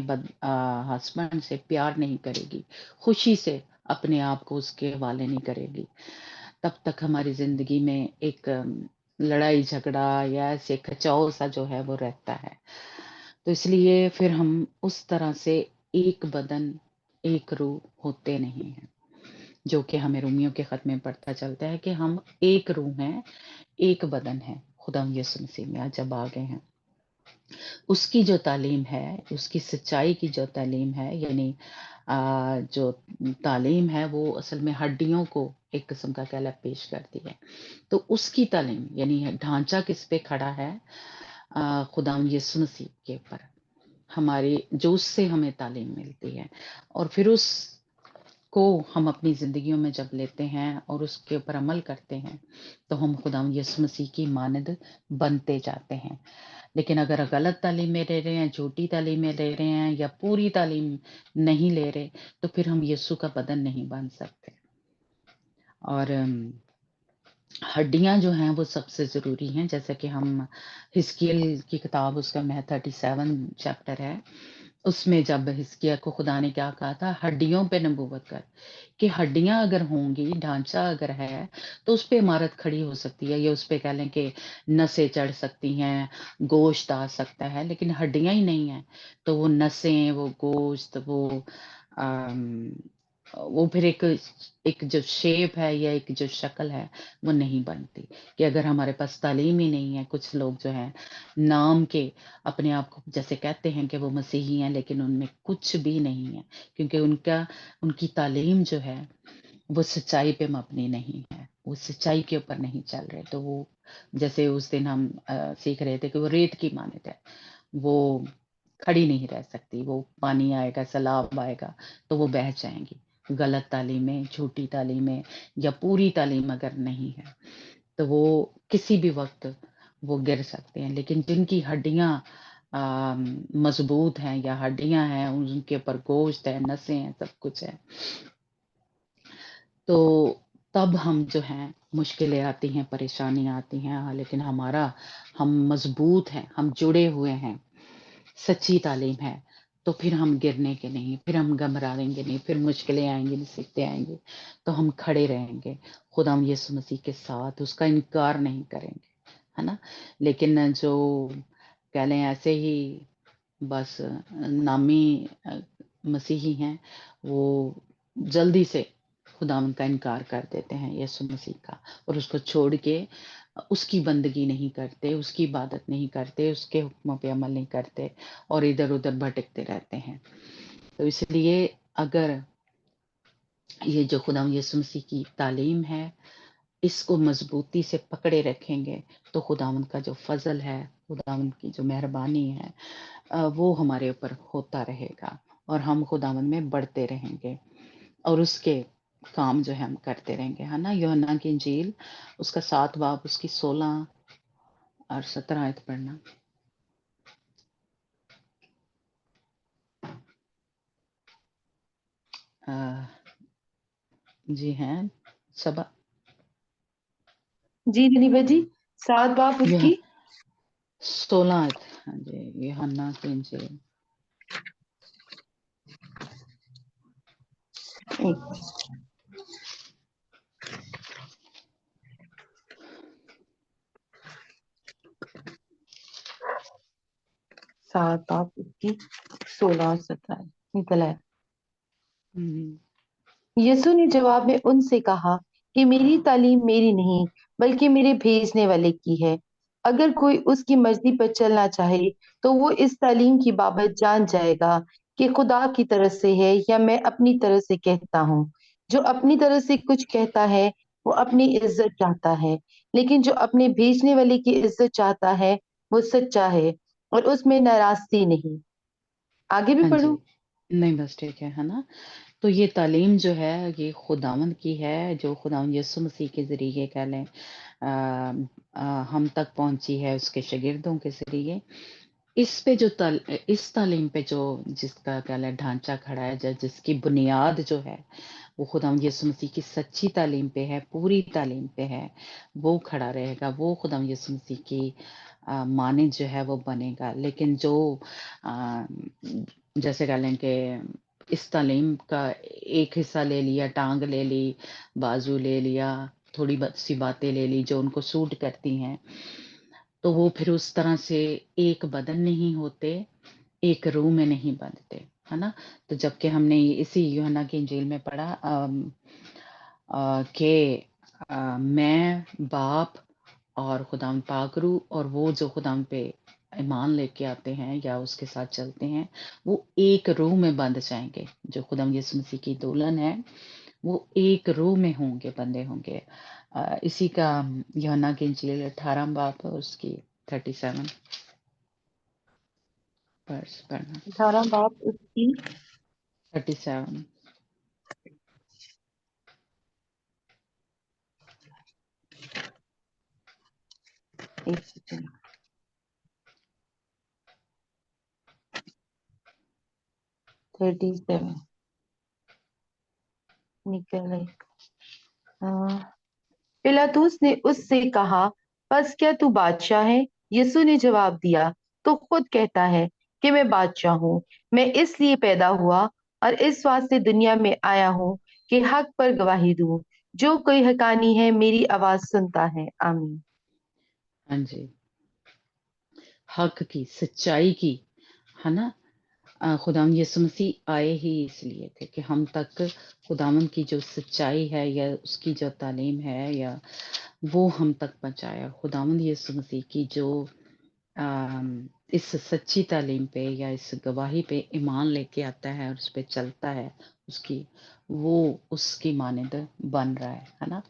हस्बैंड से प्यार नहीं करेगी, खुशी से अपने आप को उसके हवाले नहीं करेगी, तब तक हमारी ज़िंदगी में एक लड़ाई झगड़ा या ऐसे खचाव सा जो है वो रहता है। तो इसलिए फिर हम उस तरह से एक बदन, एक रूह होते नहीं हैं, जो कि हमें रोमियो के खत में पढ़ता चलता है कि हम एक रूह हैं, एक बदन है, खुदा यीशु मसीह में आज जब आ गए हैं। उसकी जो तालीम है, उसकी सच्चाई की जो तालीम है, यानी जो तालीम है वो असल में हड्डियों को एक किस्म का कहला पेश करती है। तो उसकी तालीम यानी ढांचा किस पे खड़ा है? खुदावंद यीशु मसीह के ऊपर, हमारी जो उससे हमें तालीम मिलती है, और फिर को हम अपनी ज़िंदगियों में जब लेते हैं और उसके ऊपर अमल करते हैं, तो हम खुदावंद यीशु मसीह की मानद बनते जाते हैं। लेकिन अगर गलत तालीमें ले रहे हैं, झूठी तालीमें ले रहे हैं या पूरी तालीम नहीं ले रहे, तो फिर हम यीशु का बदन नहीं बन सकते। और हड्डियाँ जो हैं वो सबसे ज़रूरी हैं, जैसा कि हम हिजकिय्याह की किताब उसका 37 चैप्टर है, उसमें जब हिजकिय्याह को खुदा ने क्या कहा था, हड्डियों पे नबूवत कर, कि हड्डियाँ अगर होंगी, ढांचा अगर है, तो उस पे इमारत खड़ी हो सकती है, या उस पे कह लें कि नसें चढ़ सकती हैं, गोश्त आ सकता है, लेकिन हड्डियाँ ही नहीं हैं, तो वो नसें, वो गोश्त, अम, वो फिर एक जो शेप है या एक जो शक्ल है, वो नहीं बनती। कि अगर हमारे पास तालीम ही नहीं है, कुछ लोग जो हैं नाम के अपने आप को जैसे कहते हैं कि वो मसीही हैं, लेकिन उनमें कुछ भी नहीं है, क्योंकि उनकी तालीम जो है वो सच्चाई पे मबनी नहीं है, वो सच्चाई के ऊपर नहीं चल रहे। तो वो जैसे उस दिन हम सीख रहे थे कि वो रेत की मानद है, वो खड़ी नहीं रह सकती, वो पानी आएगा, सैलाब आएगा तो वो बह जाएंगी। गलत तालीमें, झूठी तालीमें या पूरी तालीम अगर नहीं है, तो वो किसी भी वक्त वो गिर सकते हैं। लेकिन जिनकी हड्डियां मजबूत हैं या हड्डियां हैं, उनके ऊपर गोश्त है, नसें हैं, सब कुछ है, तो तब हम जो हैं मुश्किलें आती हैं, परेशानियां आती हैं। हाँ, लेकिन हम मजबूत हैं, हम जुड़े हुए हैं, सच्ची तालीम है, तो फिर हम गिरने के नहीं, फिर हम घबराएंगे नहीं, फिर मुश्किलें आएंगी, मुसीबतें आएंगी, तो हम खड़े रहेंगे खुदा यीशु मसीह के साथ, उसका इनकार नहीं करेंगे, है ना। लेकिन जो कह लें ऐसे ही बस नामी मसीही हैं, वो जल्दी से खुदावन का इनकार कर देते हैं, यीशु मसीह का, और उसको छोड़ के उसकी बंदगी नहीं करते, उसकी इबादत नहीं करते, उसके हुक्मों पे अमल नहीं करते और इधर उधर भटकते रहते हैं। तो इसलिए अगर ये जो खुदा यीशु मसीह की तालीम है, इसको मजबूती से पकड़े रखेंगे, तो खुदावंद का जो फजल है, खुदावंद की जो मेहरबानी है, वो हमारे ऊपर होता रहेगा और हम खुदावंद में बढ़ते रहेंगे और उसके काम जो है हम करते रहेंगे, है ना। यूहन्ना की इंजील उसका 7 बाब उसकी 16 और 17 आयत पढ़ना। जी हैं सबा जी धनीबा जी, 7 बाप यह उसकी 16 आयत, हाँ जी, यूहन्ना की इंजील। एक 7 बाप उसकी 16 और 17 निकला है। हम्म, यीशु ने जवाब में उनसे कहा कि मेरी तालीम मेरी नहीं बल्कि मेरे भेजने वाले की है। अगर कोई उसकी मर्जी पर चलना चाहे तो वो इस तालीम की बाबत जान जाएगा कि खुदा की तरफ से है या मैं अपनी तरफ से कहता हूँ। जो अपनी तरफ से कुछ कहता है वो अपनी इज्जत चाहता है, लेकिन जो अपने भेजने वाले की इज्जत चाहता है वो सच्चा है और उसमें नाराजगी नहीं। आगे भी हाँ जी, पढ़ूं? नहीं बस ठीक है ना। तो ये तालीम जो है ये खुदावंद की है, जो खुदावंद यीशु मसीह के ज़रिए कह लें हम तक पहुंची है, उसके शागिर्दों के ज़रिए। इस पे जो इस तालीम पे जो जिसका कह लें ढांचा खड़ा है, जिसकी बुनियाद जो है वो खुदावंद यीशु मसीह की सच्ची तालीम पे है, पूरी तालीम पे है, वो खड़ा रहेगा, वो खुदावंद यीशु मसीह की माने जो है वो बनेगा। लेकिन जो अ, जैसे कह लें कि इस तालीम का एक हिस्सा ले लिया, टांग ले ली, बाजू ले लिया, थोड़ी सी बातें ले ली जो उनको सूट करती हैं, तो वो फिर उस तरह से एक बदन नहीं होते, एक रूह में नहीं बंधते, है ना। तो जबकि हमने इसी यूहन्ना की इंजील में पढ़ा कि मैं बाप और खुदाम पाकरू और वो जो खुदाम पे ईमान लेके आते हैं या उसके साथ चलते हैं, वो एक रूह में बंध जाएंगे। जो खुदाम यीशु मसीह की दुल्हन है वो एक रूह में होंगे, बंधे होंगे। इसी का यूहन्ना की इंजील 18 बाब उसकी 37 वर्स पढ़ना। 18 बाप उसकी 37 एक सेकंड, 37 निकल गई। पिलातुस ने उससे कहा, बस क्या तू बादशाह है? यीशु ने जवाब दिया, तो खुद कहता है कि मैं बादशाह हूँ। मैं इसलिए पैदा हुआ और इस वास्ते दुनिया में आया हूँ कि हक पर गवाही दूं। जो कोई हकानी है मेरी आवाज सुनता है। आमीन। हाँ जी, हक की, सच्चाई की, है ना? खुदावंद यीशु मसीह आए ही इसलिए थे कि हम तक खुदावंद की जो सच्चाई है या उसकी जो तालीम है या वो हम तक पहुँचाया। खुदावंद यीशु मसीह की जो इस सच्ची तालीम पे या इस गवाही पे ईमान लेके आता है और उस पे चलता है, उसकी वो उसकी मानद बन रहा है ना?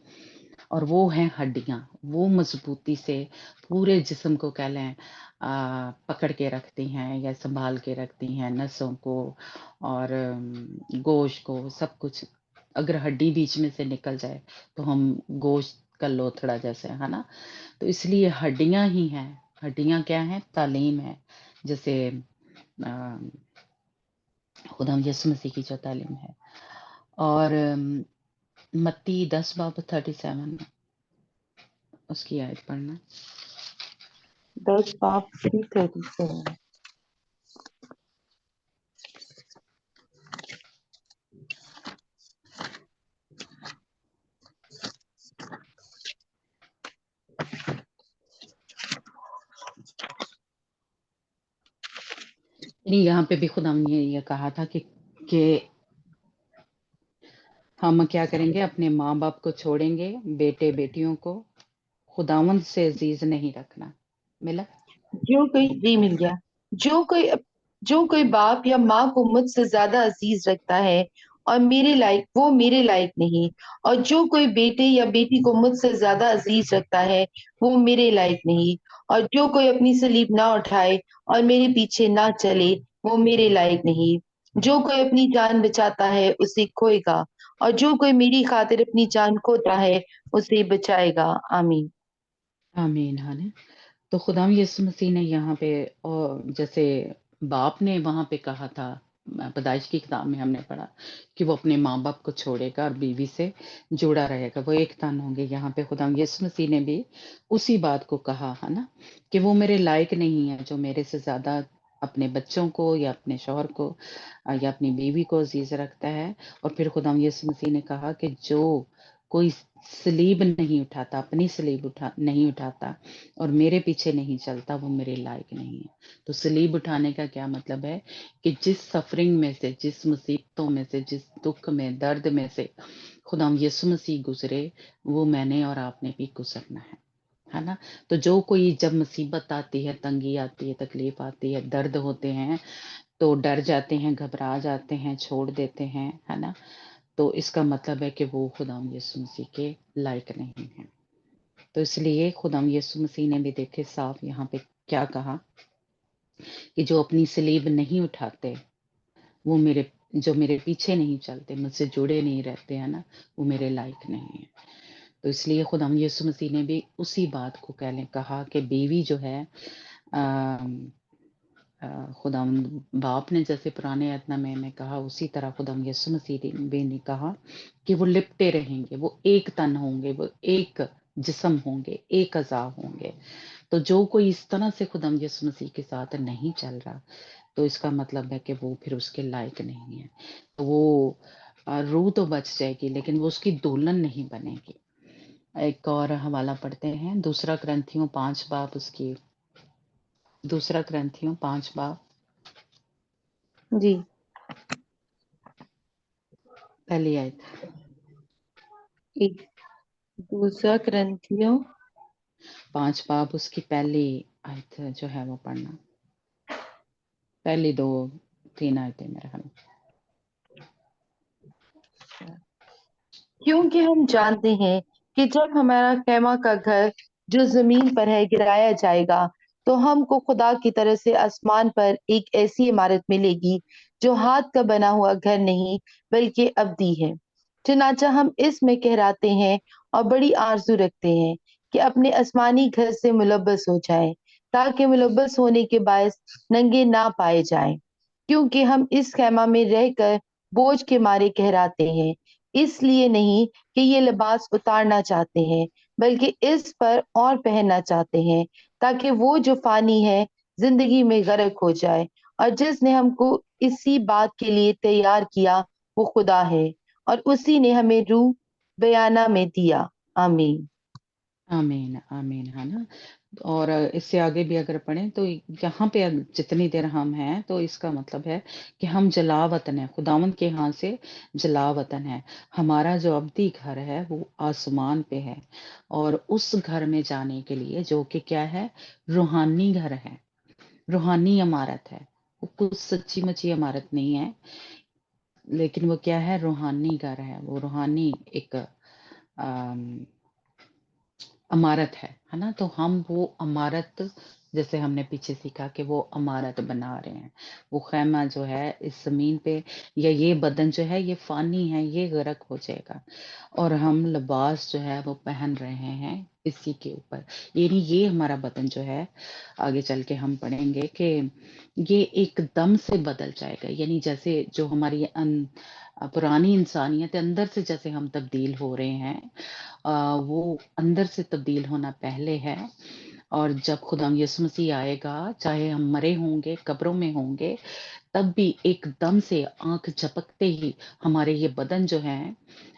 और वो हैं हड्डियाँ, वो मजबूती से पूरे जिस्म को कह लें पकड़ के रखती हैं या संभाल के रखती हैं, नसों को और गोश्त को, सब कुछ। अगर हड्डी बीच में से निकल जाए तो हम गोश्त का लोथड़ा जैसे, है ना? तो इसलिए हड्डियाँ ही हैं। हड्डियाँ क्या हैं? तालीम है। जैसे अ, खुदा यीशु मसीह की जो तालीम है। और मत्ती 10 बाब 37 उसकी आयत पढ़ना। 10 बाप 37। नहीं, यहाँ पे भी खुदा ने ये कहा था कि हम क्या करेंगे, अपने माँ बाप को छोड़ेंगे, बेटे बेटियों को खुदावंद से अजीज नहीं रखना। मिला? जो कोई जी मिल गया। जो कोई जो कोई बाप या माँ को मुझसे ज्यादा अजीज रखता है और मेरे लायक, वो मेरे लायक नहीं। और जो कोई बेटे या बेटी को मुझसे ज्यादा अजीज रखता है वो मेरे लायक नहीं। और जो कोई अपनी सलीब ना उठाए और मेरे पीछे ना चले वो मेरे लायक नहीं। जो कोई अपनी जान बचाता है उसे खोएगा, और जो कोई मेरी खातिर अपनी जान खोता है उसे बचाएगा। आमीन। आमीन। हाँ ना? तो खुदा यीशु मसीह ने यहाँ पे जैसे बाप ने वहां पे कहा था, पैदाइश की किताब में हमने पढ़ा कि वो अपने माँ बाप को छोड़ेगा और बीवी से जुड़ा रहेगा, वो एक तन होंगे। यहाँ पे खुदा यीशु मसीह ने भी उसी बात को कहा, है ना? कि वो मेरे लायक नहीं है जो मेरे से ज्यादा अपने बच्चों को या अपने शौहर को या अपनी बीवी को अजीज रखता है। और फिर खुदा यीशु मसीह ने कहा कि जो कोई सलीब नहीं उठाता, अपनी सलीब नहीं उठाता और मेरे पीछे नहीं चलता, वो मेरे लायक नहीं है। तो सलीब उठाने का क्या मतलब है कि जिस सफरिंग में से, जिस मुसीबतों में से, जिस दुख में, दर्द में से खुदा यीशु मसीह गुजरे, वो मैंने और आपने भी गुजरना है ना? तो जो कोई, जब मुसीबत आती है, तंगी आती है, तकलीफ आती है, दर्द होते हैं, तो डर जाते हैं, घबरा जाते हैं, छोड़ देते हैं, है ना? तो इसका मतलब है कि वो खुदा यीशु मसीह के लायक नहीं है। तो इसलिए खुदा यीशु मसीह ने भी देखे साफ यहाँ पे क्या कहा कि जो अपनी सलीब नहीं उठाते, वो मेरे, जो मेरे पीछे नहीं चलते, मुझसे जुड़े नहीं रहते, है ना, वो मेरे लायक नहीं है। तो इसलिए खुदा यीशु मसीह ने भी उसी बात को कहा कि बीवी जो है, खुदा बाप ने जैसे पुराने यत्न में कहा, उसी तरह खुदा यीशु मसीह भी ने कहा कि वो लिपटे रहेंगे, वो एक तन होंगे, वो एक जिस्म होंगे, एक अज़ा होंगे। तो जो कोई इस तरह से खुदा यीशु मसीह के साथ नहीं चल रहा, तो इसका मतलब है कि वो फिर उसके लायक नहीं है। तो वो रूह तो बच जाएगी लेकिन वो उसकी दुल्हन नहीं बनेगी। एक और हवाला पढ़ते हैं, दूसरा ग्रंथियों 5 बाब, उसकी दूसरा ग्रंथियों 5 बाब जी। पहली आयत। एक दूसरा ग्रंथियों 5 बाब उसकी पहली आयत जो है वो पढ़ना, पहली 2-3 आयतें मेरे ख्याल में। क्योंकि हम जानते हैं कि जब हमारा खेमा का घर जो जमीन पर है गिराया जाएगा, तो हमको खुदा की तरफ से आसमान पर एक ऐसी इमारत मिलेगी जो हाथ का बना हुआ घर नहीं बल्कि अब्दी है। चनाचा हम इसमें कहराते हैं और बड़ी आरजू रखते हैं कि अपने आसमानी घर से मुलव्वस हो जाए, ताकि मुलव्वस होने के बायस नंगे ना पाए जाएं, क्योंकि हम इस खैमा में रहकर बोझ के मारे कहराते हैं। इसलिए नहीं कि ये लिबास उतारना चाहते हैं, बल्कि इस पर और पहनना चाहते हैं, ताकि वो जो फानी है जिंदगी में गर्क हो जाए। और जिसने हमको इसी बात के लिए तैयार किया वो खुदा है, और उसी ने हमें रूह बयाना में दिया। आमीन। आमीन, आमीन, है ना? और इससे आगे भी अगर पढ़ें तो यहाँ पे जितनी देर हम हैं तो इसका मतलब है कि हम जलावतन है, खुदावंद के यहाँ से जलावतन है। हमारा जो अब्दी घर है वो आसमान पे है, और उस घर में जाने के लिए जो कि क्या है, रूहानी घर है, रूहानी इमारत है। वो कुछ सच्ची मची इमारत नहीं है, लेकिन वो क्या है, रूहानी घर है। वो रूहानी एक अमारत है ना? तो हम वो अमारत, जैसे हमने पीछे सीखा कि वो अमारत बना रहे हैं। वो खैमा जो है इस ज़मीन पे, या ये बदन जो है ये फ़ानी है, ये गर्क हो जाएगा, और हम लिबास जो है वो पहन रहे हैं इसी के ऊपर। यानी ये हमारा बदन जो है, आगे चल के हम पढ़ेंगे कि ये एकदम से बदल जाएगा। यानी जैसे जो हमारी पुरानी इंसानियत है, अंदर से जैसे हम तब्दील हो रहे हैं, वो अंदर से तब्दील होना पहले है। और जब खुदाम यीशु मसीह आएगा, चाहे हम मरे होंगे, कब्रों में होंगे, तब भी एकदम से आंख झपकते ही हमारे ये बदन जो हैं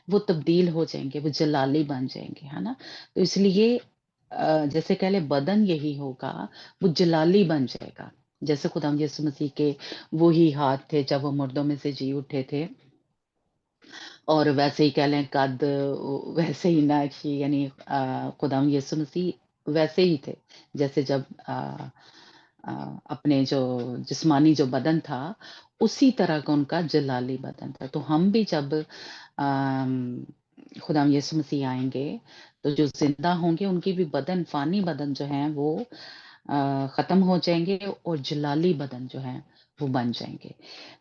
वो तब्दील हो जाएंगे, वो जलाली बन जाएंगे, है ना? तो इसलिए जैसे कह ले बदन यही होगा, वो जलाली बन जाएगा। जैसे खुदाम यीशु मसीह के वो ही हाथ थे जब वो मुर्दों में से जी उठे थे, और वैसे ही कह लें कद वैसे ही ना कि यानी खुदाम यीशु मसीह वैसे ही थे, जैसे जब अपने जो जिस्मानी जो बदन था उसी तरह का उनका जलाली बदन था। तो हम भी जब खुदाम यीशु मसीह आएंगे, तो जो जिंदा होंगे उनकी भी बदन, फानी बदन जो है वो खत्म हो जाएंगे, और जलाली बदन जो है वो बन जाएंगे।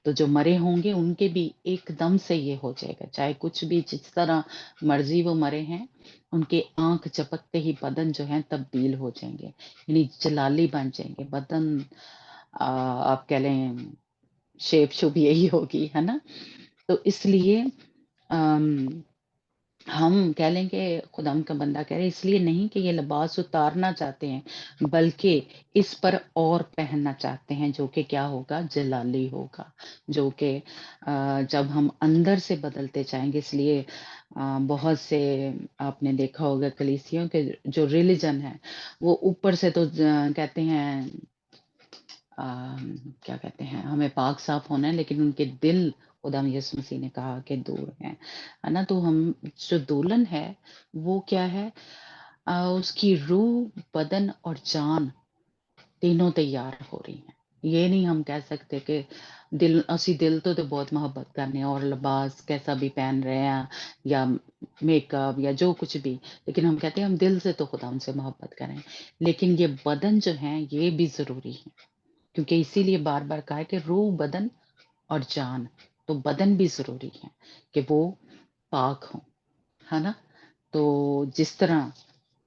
तो जो मरे होंगे उनके भी एकदम से ये हो जाएगा, चाहे कुछ भी जिस तरह मर्जी वो मरे हैं, उनके आंख झपकते ही बदन जो है तब्दील हो जाएंगे, यानी जलाली बन जाएंगे बदन। आप कह लें शेप शुभ यही होगी, है ना? तो इसलिए अम, हम कह लें कि खुदाम का बंदा कह रहे हैं, इसलिए नहीं कि ये लिबास उतारना चाहते हैं, बल्कि इस पर और पहनना चाहते हैं, जो कि क्या होगा, जलाली होगा, जो कि जब हम अंदर से बदलते जाएंगे। इसलिए बहुत से आपने देखा होगा कलीसियों के जो रिलीजन है, वो ऊपर से तो कहते हैं क्या कहते हैं, हमें पाक साफ होना है, लेकिन उनके दिल खुदाम यीशु मसीह ने कहा कि दूर है ना? तो हम जो दुल्हन है वो क्या है, उसकी रूह, बदन और जान तीनों तैयार हो रही हैं। ये नहीं हम कह सकते कि दिल, ਅਸੀਂ दिल तो बहुत मोहब्बत करने और लिबास कैसा भी पहन रहे हैं, या मेकअप या जो कुछ भी, लेकिन हम कहते हैं हम दिल से तो खुदा उनसे मोहब्बत करें, लेकिन ये बदन जो है ये भी जरूरी है, क्योंकि इसीलिए बार बार कहा है कि रूह, बदन और जान। तो बदन भी जरूरी है कि वो पाक हो, है ना? तो जिस तरह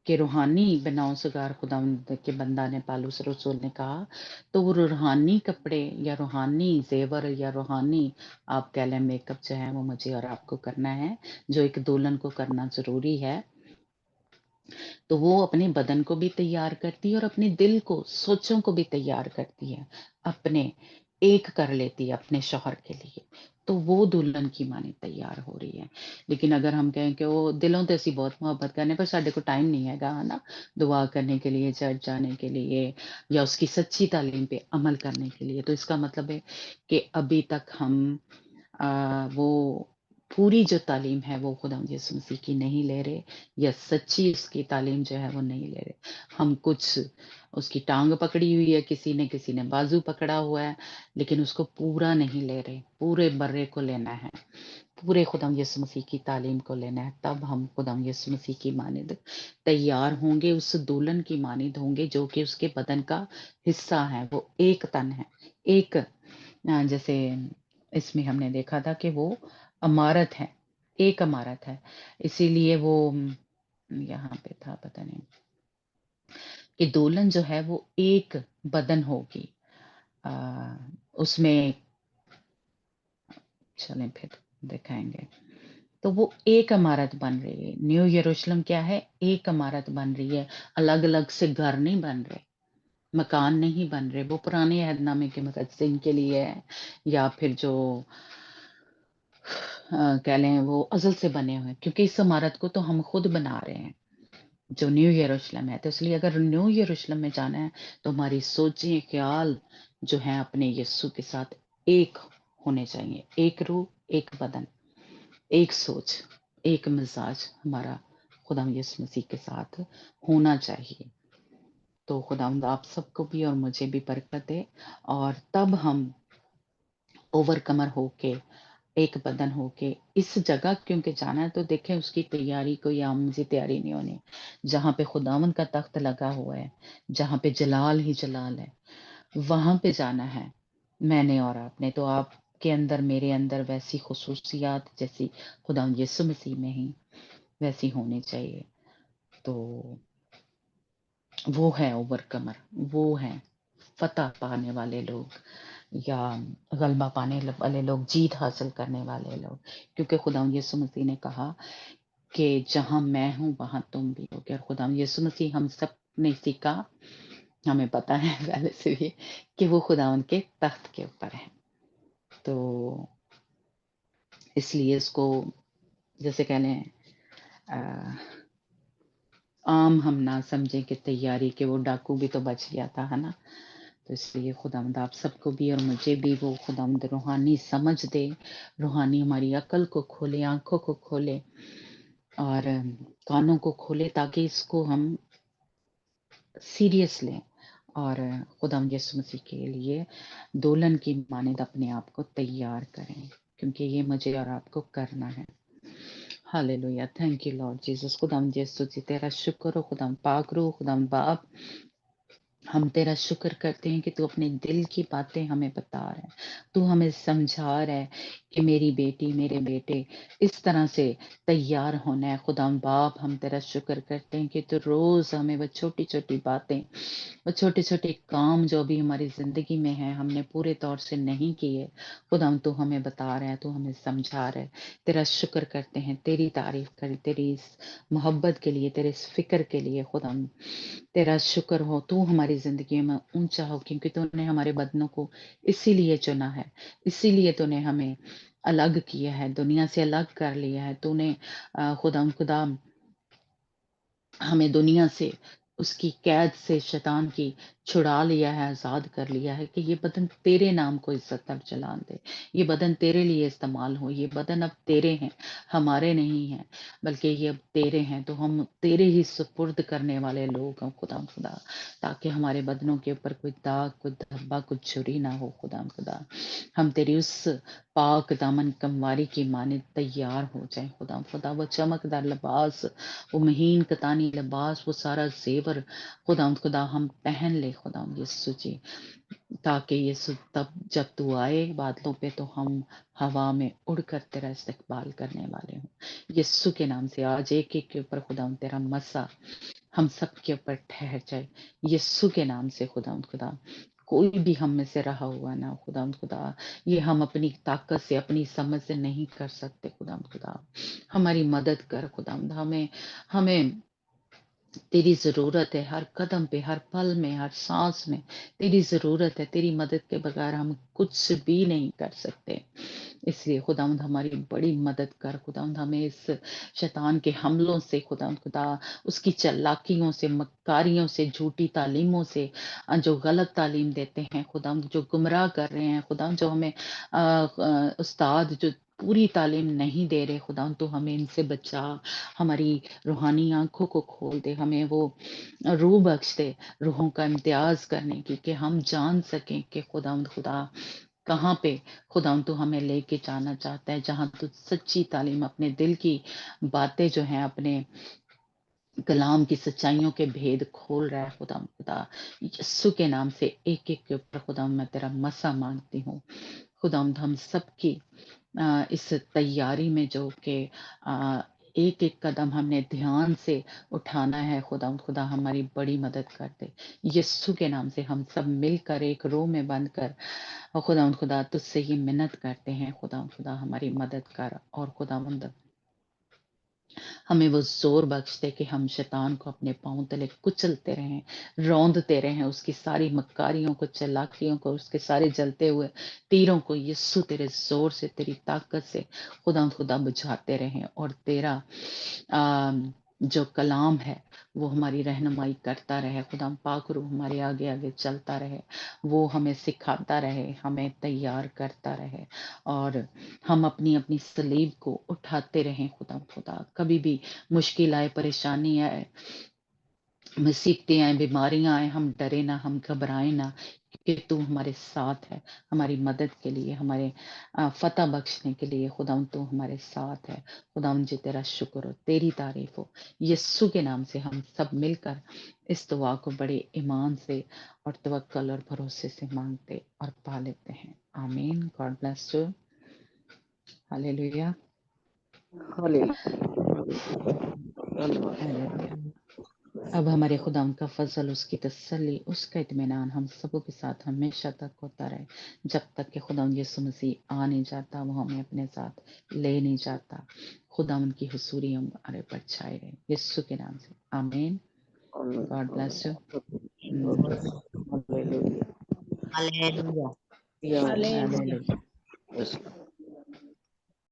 के रूहानी बनाओ सगार खुदा के बंदा ने, पालूस रसूल ने कहा, तो वो रूहानी कपड़े या रूहानी जेवर या रूहानी आप कह लें मेकअप जो है वो मुझे और आपको करना है, जो एक दुल्हन को करना जरूरी है। तो वो अपने बदन को भी तैयार करती है और अपने दिल को, सोचों को भी तैयार करती है, अपने एक कर लेती है अपने शौहर के लिए। तो वो दुल्हन की माने तैयार हो रही है। लेकिन अगर हम कहें कि वो दिलों ते ਅਸੀਂ बहुत मोहब्बत करने, पर साढ़े को टाइम नहीं हैगा, है ना, दुआ करने के लिए, चर्च जाने के लिए, या उसकी सच्ची तालीम पे अमल करने के लिए, तो इसका मतलब है कि अभी तक हम वो पूरी जो तालीम है वो खुदा यीशु मसीह की नहीं ले रहे, या सच्ची उसकी तालीम जो है वो नहीं ले रहे। हम कुछ उसकी टांग पकड़ी हुई है, किसी ने बाजू पकड़ा हुआ है, लेकिन उसको पूरा नहीं ले रहे। पूरे बर्रे को लेना है, पूरे खुदा यीशु मसीह की तालीम को लेना है, तब हम खुदा यीशु मसीह की मानिंद तैयार होंगे, उस दुल्हन की मानिंद होंगे जो कि उसके बदन का हिस्सा है। वो एक तन है, एक जैसे इसमें हमने देखा था कि वो अमारत है, एक अमारत है। इसीलिए वो यहाँ पे था पता नहीं, कि दुल्हन जो है वो एक बदन होगी। अ, उसमें चलें फिर दिखाएँगे। तो वो एक इमारत बन रही है। न्यू यरूशलेम क्या है? एक इमारत बन रही है, अलग-अलग से घर नहीं बन रहे, मकान नहीं बन रहे। वो पुराने अहदनामे के मकसद इनके लिए है, या फिर जो कह लें वो अज़ल से बने हुए हैं, क्योंकि इस इमारत को तो हम खुद बना रहे हैं, जो न्यू यरूशलेम है। तो इसलिए अगर न्यू यरूशलेम में जाना है, तो हमारी सोचें, ख़्याल जो हैं अपने यीशु के साथ एक होने चाहिए। एक रूह, एक बदन, एक सोच, एक मिज़ाज हमारा खुदावंद यीशु मसीह के साथ होना चाहिए। तो खुदावंद आप सबको भी और मुझे भी बरकत दे, और तब हम ओवरकमर होके, एक बदन होके इस जगह क्योंकि जाना है, तो देखें उसकी तैयारी कोई आम सी तैयारी नहीं होनी। जहाँ पे खुदावंद का तख्त लगा हुआ है, जहाँ पे जलाल ही जलाल है, वहाँ पे जाना है मैंने और आपने। तो आपके अंदर, मेरे अंदर वैसी खुसूसियात जैसी खुदावंद यीशु मसीह में ही वैसी होनी चाहिए। तो वो है ओवरकमर, वो है फतह पाने वाले लोग, या गलबा पाने वाले लोग, जीत हासिल करने वाले लोग। क्योंकि खुदावंद यीशु मसीह ने कहा कि जहाँ मैं हूँ वहाँ तुम भी होगे। और खुदावंद यीशु मसीह हम सब ने सीखा, हमें पता है पहले से भी, कि वो खुदावंद के तख्त के ऊपर है। तो इसलिए इसको जैसे कह लें, अ, आम हम ना समझें कि तैयारी के वो डाकू भी तो बच गया था, है ना? तो इसलिए खुदावंद आप सबको भी और मुझे भी वो खुदावंद रूहानी समझ दे, रूहानी हमारी अकल को खोले, आंखों को खोले और कानों को खोले, ताकि इसको हम सीरियस लें और खुदावंद यीशु मसीह के लिए दुल्हन की मानिंद अपने आप को तैयार करें, क्योंकि ये मुझे और आपको करना है। Hallelujah, thank you Lord Jesus. खुदावंद यीशु जी तेरा शुक्र हो, खुदावंद पाक रूह, खुदावंद बाप, हम तेरा शुक्र करते हैं कि तू अपने दिल की बातें हमें बता रहा है, तू हमें समझा रहा है कि मेरी बेटी, मेरे बेटे इस तरह से तैयार होना है। खुदाम बाप, हम तेरा शुक्र करते हैं कि तू रोज हमें वो छोटी छोटी बातें, वो छोटे छोटे काम जो अभी हमारी जिंदगी में है, हमने पूरे तौर से नहीं किए, खुदाम तू हमें बता रहा है, तू हमें समझा रहा है। तेरा शुक्र करते हैं, तेरी तारीफ करें, तेरी इस मोहब्बत के लिए, तेरे इस फिक्र के लिए। खुदाम तेरा शुक्र हो, तू हमारी जिंदगी में ऊंचा हो, क्योंकि तूने हमारे बदनों को इसीलिए चुना है, इसीलिए तूने हमें अलग किया है, दुनिया से अलग कर लिया है। तूने खुदा हमें दुनिया से, उसकी कैद से, शैतान की छुड़ा लिया है, आजाद कर लिया है, कि ये बदन तेरे नाम को इज्जत तक चलान दे, ये बदन तेरे लिए इस्तेमाल हो, ये बदन अब तेरे हैं, हमारे नहीं हैं, बल्कि ये अब तेरे हैं। तो हम तेरे ही सुपुर्द करने वाले लोग हैं खुदा खुदा, ताकि हमारे बदनों के ऊपर कोई दाग, कोई धब्बा, कोई छुरी ना हो। खुदा खुदा, हम तेरी उस पाक दामन कमवारी की माने तैयार हो जाए। खुदा खुदा, वो चमकदार लिबास, वो महीन कतानी लिबास, वो सारा जेवर खुदा हम पहन ले खुदा यीशु जी, ताकि यीशु तब जब तू आए बादलों पे, तो हम हवा में उड़कर तेरा इस्तकबाल करने वाले हों। यीशु के नाम से आज एक एक के ऊपर खुदा तेरा मसा हम सब के ऊपर ठहर जाए, यीशु के नाम से। खुदा कोई भी हम में से रहा हुआ ना खुदा, ये हम अपनी ताकत से, अपनी समझ से नहीं कर सकते। खुदा हमारी मदद कर। खुदा हमें हमें तेरी ज़रूरत है, हर कदम पे, हर पल में, हर सांस में तेरी ज़रूरत है। तेरी मदद के बगैर हम कुछ भी नहीं कर सकते। इसलिए खुदावंद हमारी बड़ी मदद कर। खुदावंद हमें इस शैतान के हमलों से, खुदा उसकी चालाकियों से, मक्कारियों से, झूठी तालीमों से, जो गलत तालीम देते हैं खुदावंद, जो गुमराह कर रहे हैं खुदावंद, जो हमें उस्ताद जो पूरी तालीम नहीं दे रहे खुदावंद, तो हमें इनसे बचा, हमारी रूहानी आंखों को खोल दे, हमें वो रूह बख्श दे, रूहों का इम्तियाज करने की, कि हम जान सकें कि खुदा कहाँ पे खुदा तू हमें लेके जाना चाहता है, जहाँ तू सच्ची तालीम, अपने दिल की बातें जो हैं, अपने कलाम की सच्चाइयों के भेद खोल रहा है। खुदा यीशु के नाम से एक एक के ऊपर खुदा मैं तेरा मसा मांगती हूँ। खुदा हम सबकी इस तैयारी में जो कि एक एक कदम हमने ध्यान से उठाना है। खुदा हमारी बड़ी मदद कर दे। यीशु के नाम से हम सब मिलकर एक रो में बंद कर और खुदा तुझसे ही मिन्नत करते हैं। खुदा हमारी मदद कर और खुदावंद हमें वो जोर बख्श दे कि हम शैतान को अपने पांव तले कुचलते रहें, रौंदते रहें, उसकी सारी मक्कारियों को, चालाकियों को, उसके सारे जलते हुए तीरों को यीशु तेरे जोर से, तेरी ताकत से खुदा बुझाते रहें और तेरा जो कलाम है वो हमारी रहनुमाई करता रहे। खुदा पाक रूह हमारे आगे आगे चलता रहे, वो हमें सिखाता रहे, हमें तैयार करता रहे और हम अपनी अपनी सलीब को उठाते रहें। खुदा कभी भी मुश्किल आए, परेशानी आए, मुसीबतें आए, बीमारियां आए, हम डरे ना, हम घबराए ना, क्योंकि तू हमारे साथ है, हमारी मदद के लिए, हमारे फतह बख्शने के लिए। खुदावन तू हमारे साथ है। खुदावन जी तेरा शुक्र हो, तेरी तारीफ हो। यीशु के नाम से हम सब मिलकर इस दुआ को बड़े ईमान से और तवक्कल और भरोसे से मांगते और पा लेते हैं। आमीन। God bless you. हालेलुया। धन्यवाद। हालेलुया। अब हमारे खुदाम का फजल, उसकी तसल्ली, उसका इत्मीनान हम सबों के साथ हमेशा तक होता रहे, जब तक कि खुदा यीशु मसीह आ नहीं जाता, वो हमें अपने साथ ले नहीं जाता। खुदा उनकी हुसूरी हमारे पर छाए रहे, यीशु के नाम से आमीन। God bless you. Hallelujah. Hallelujah. या हालेलुया। यस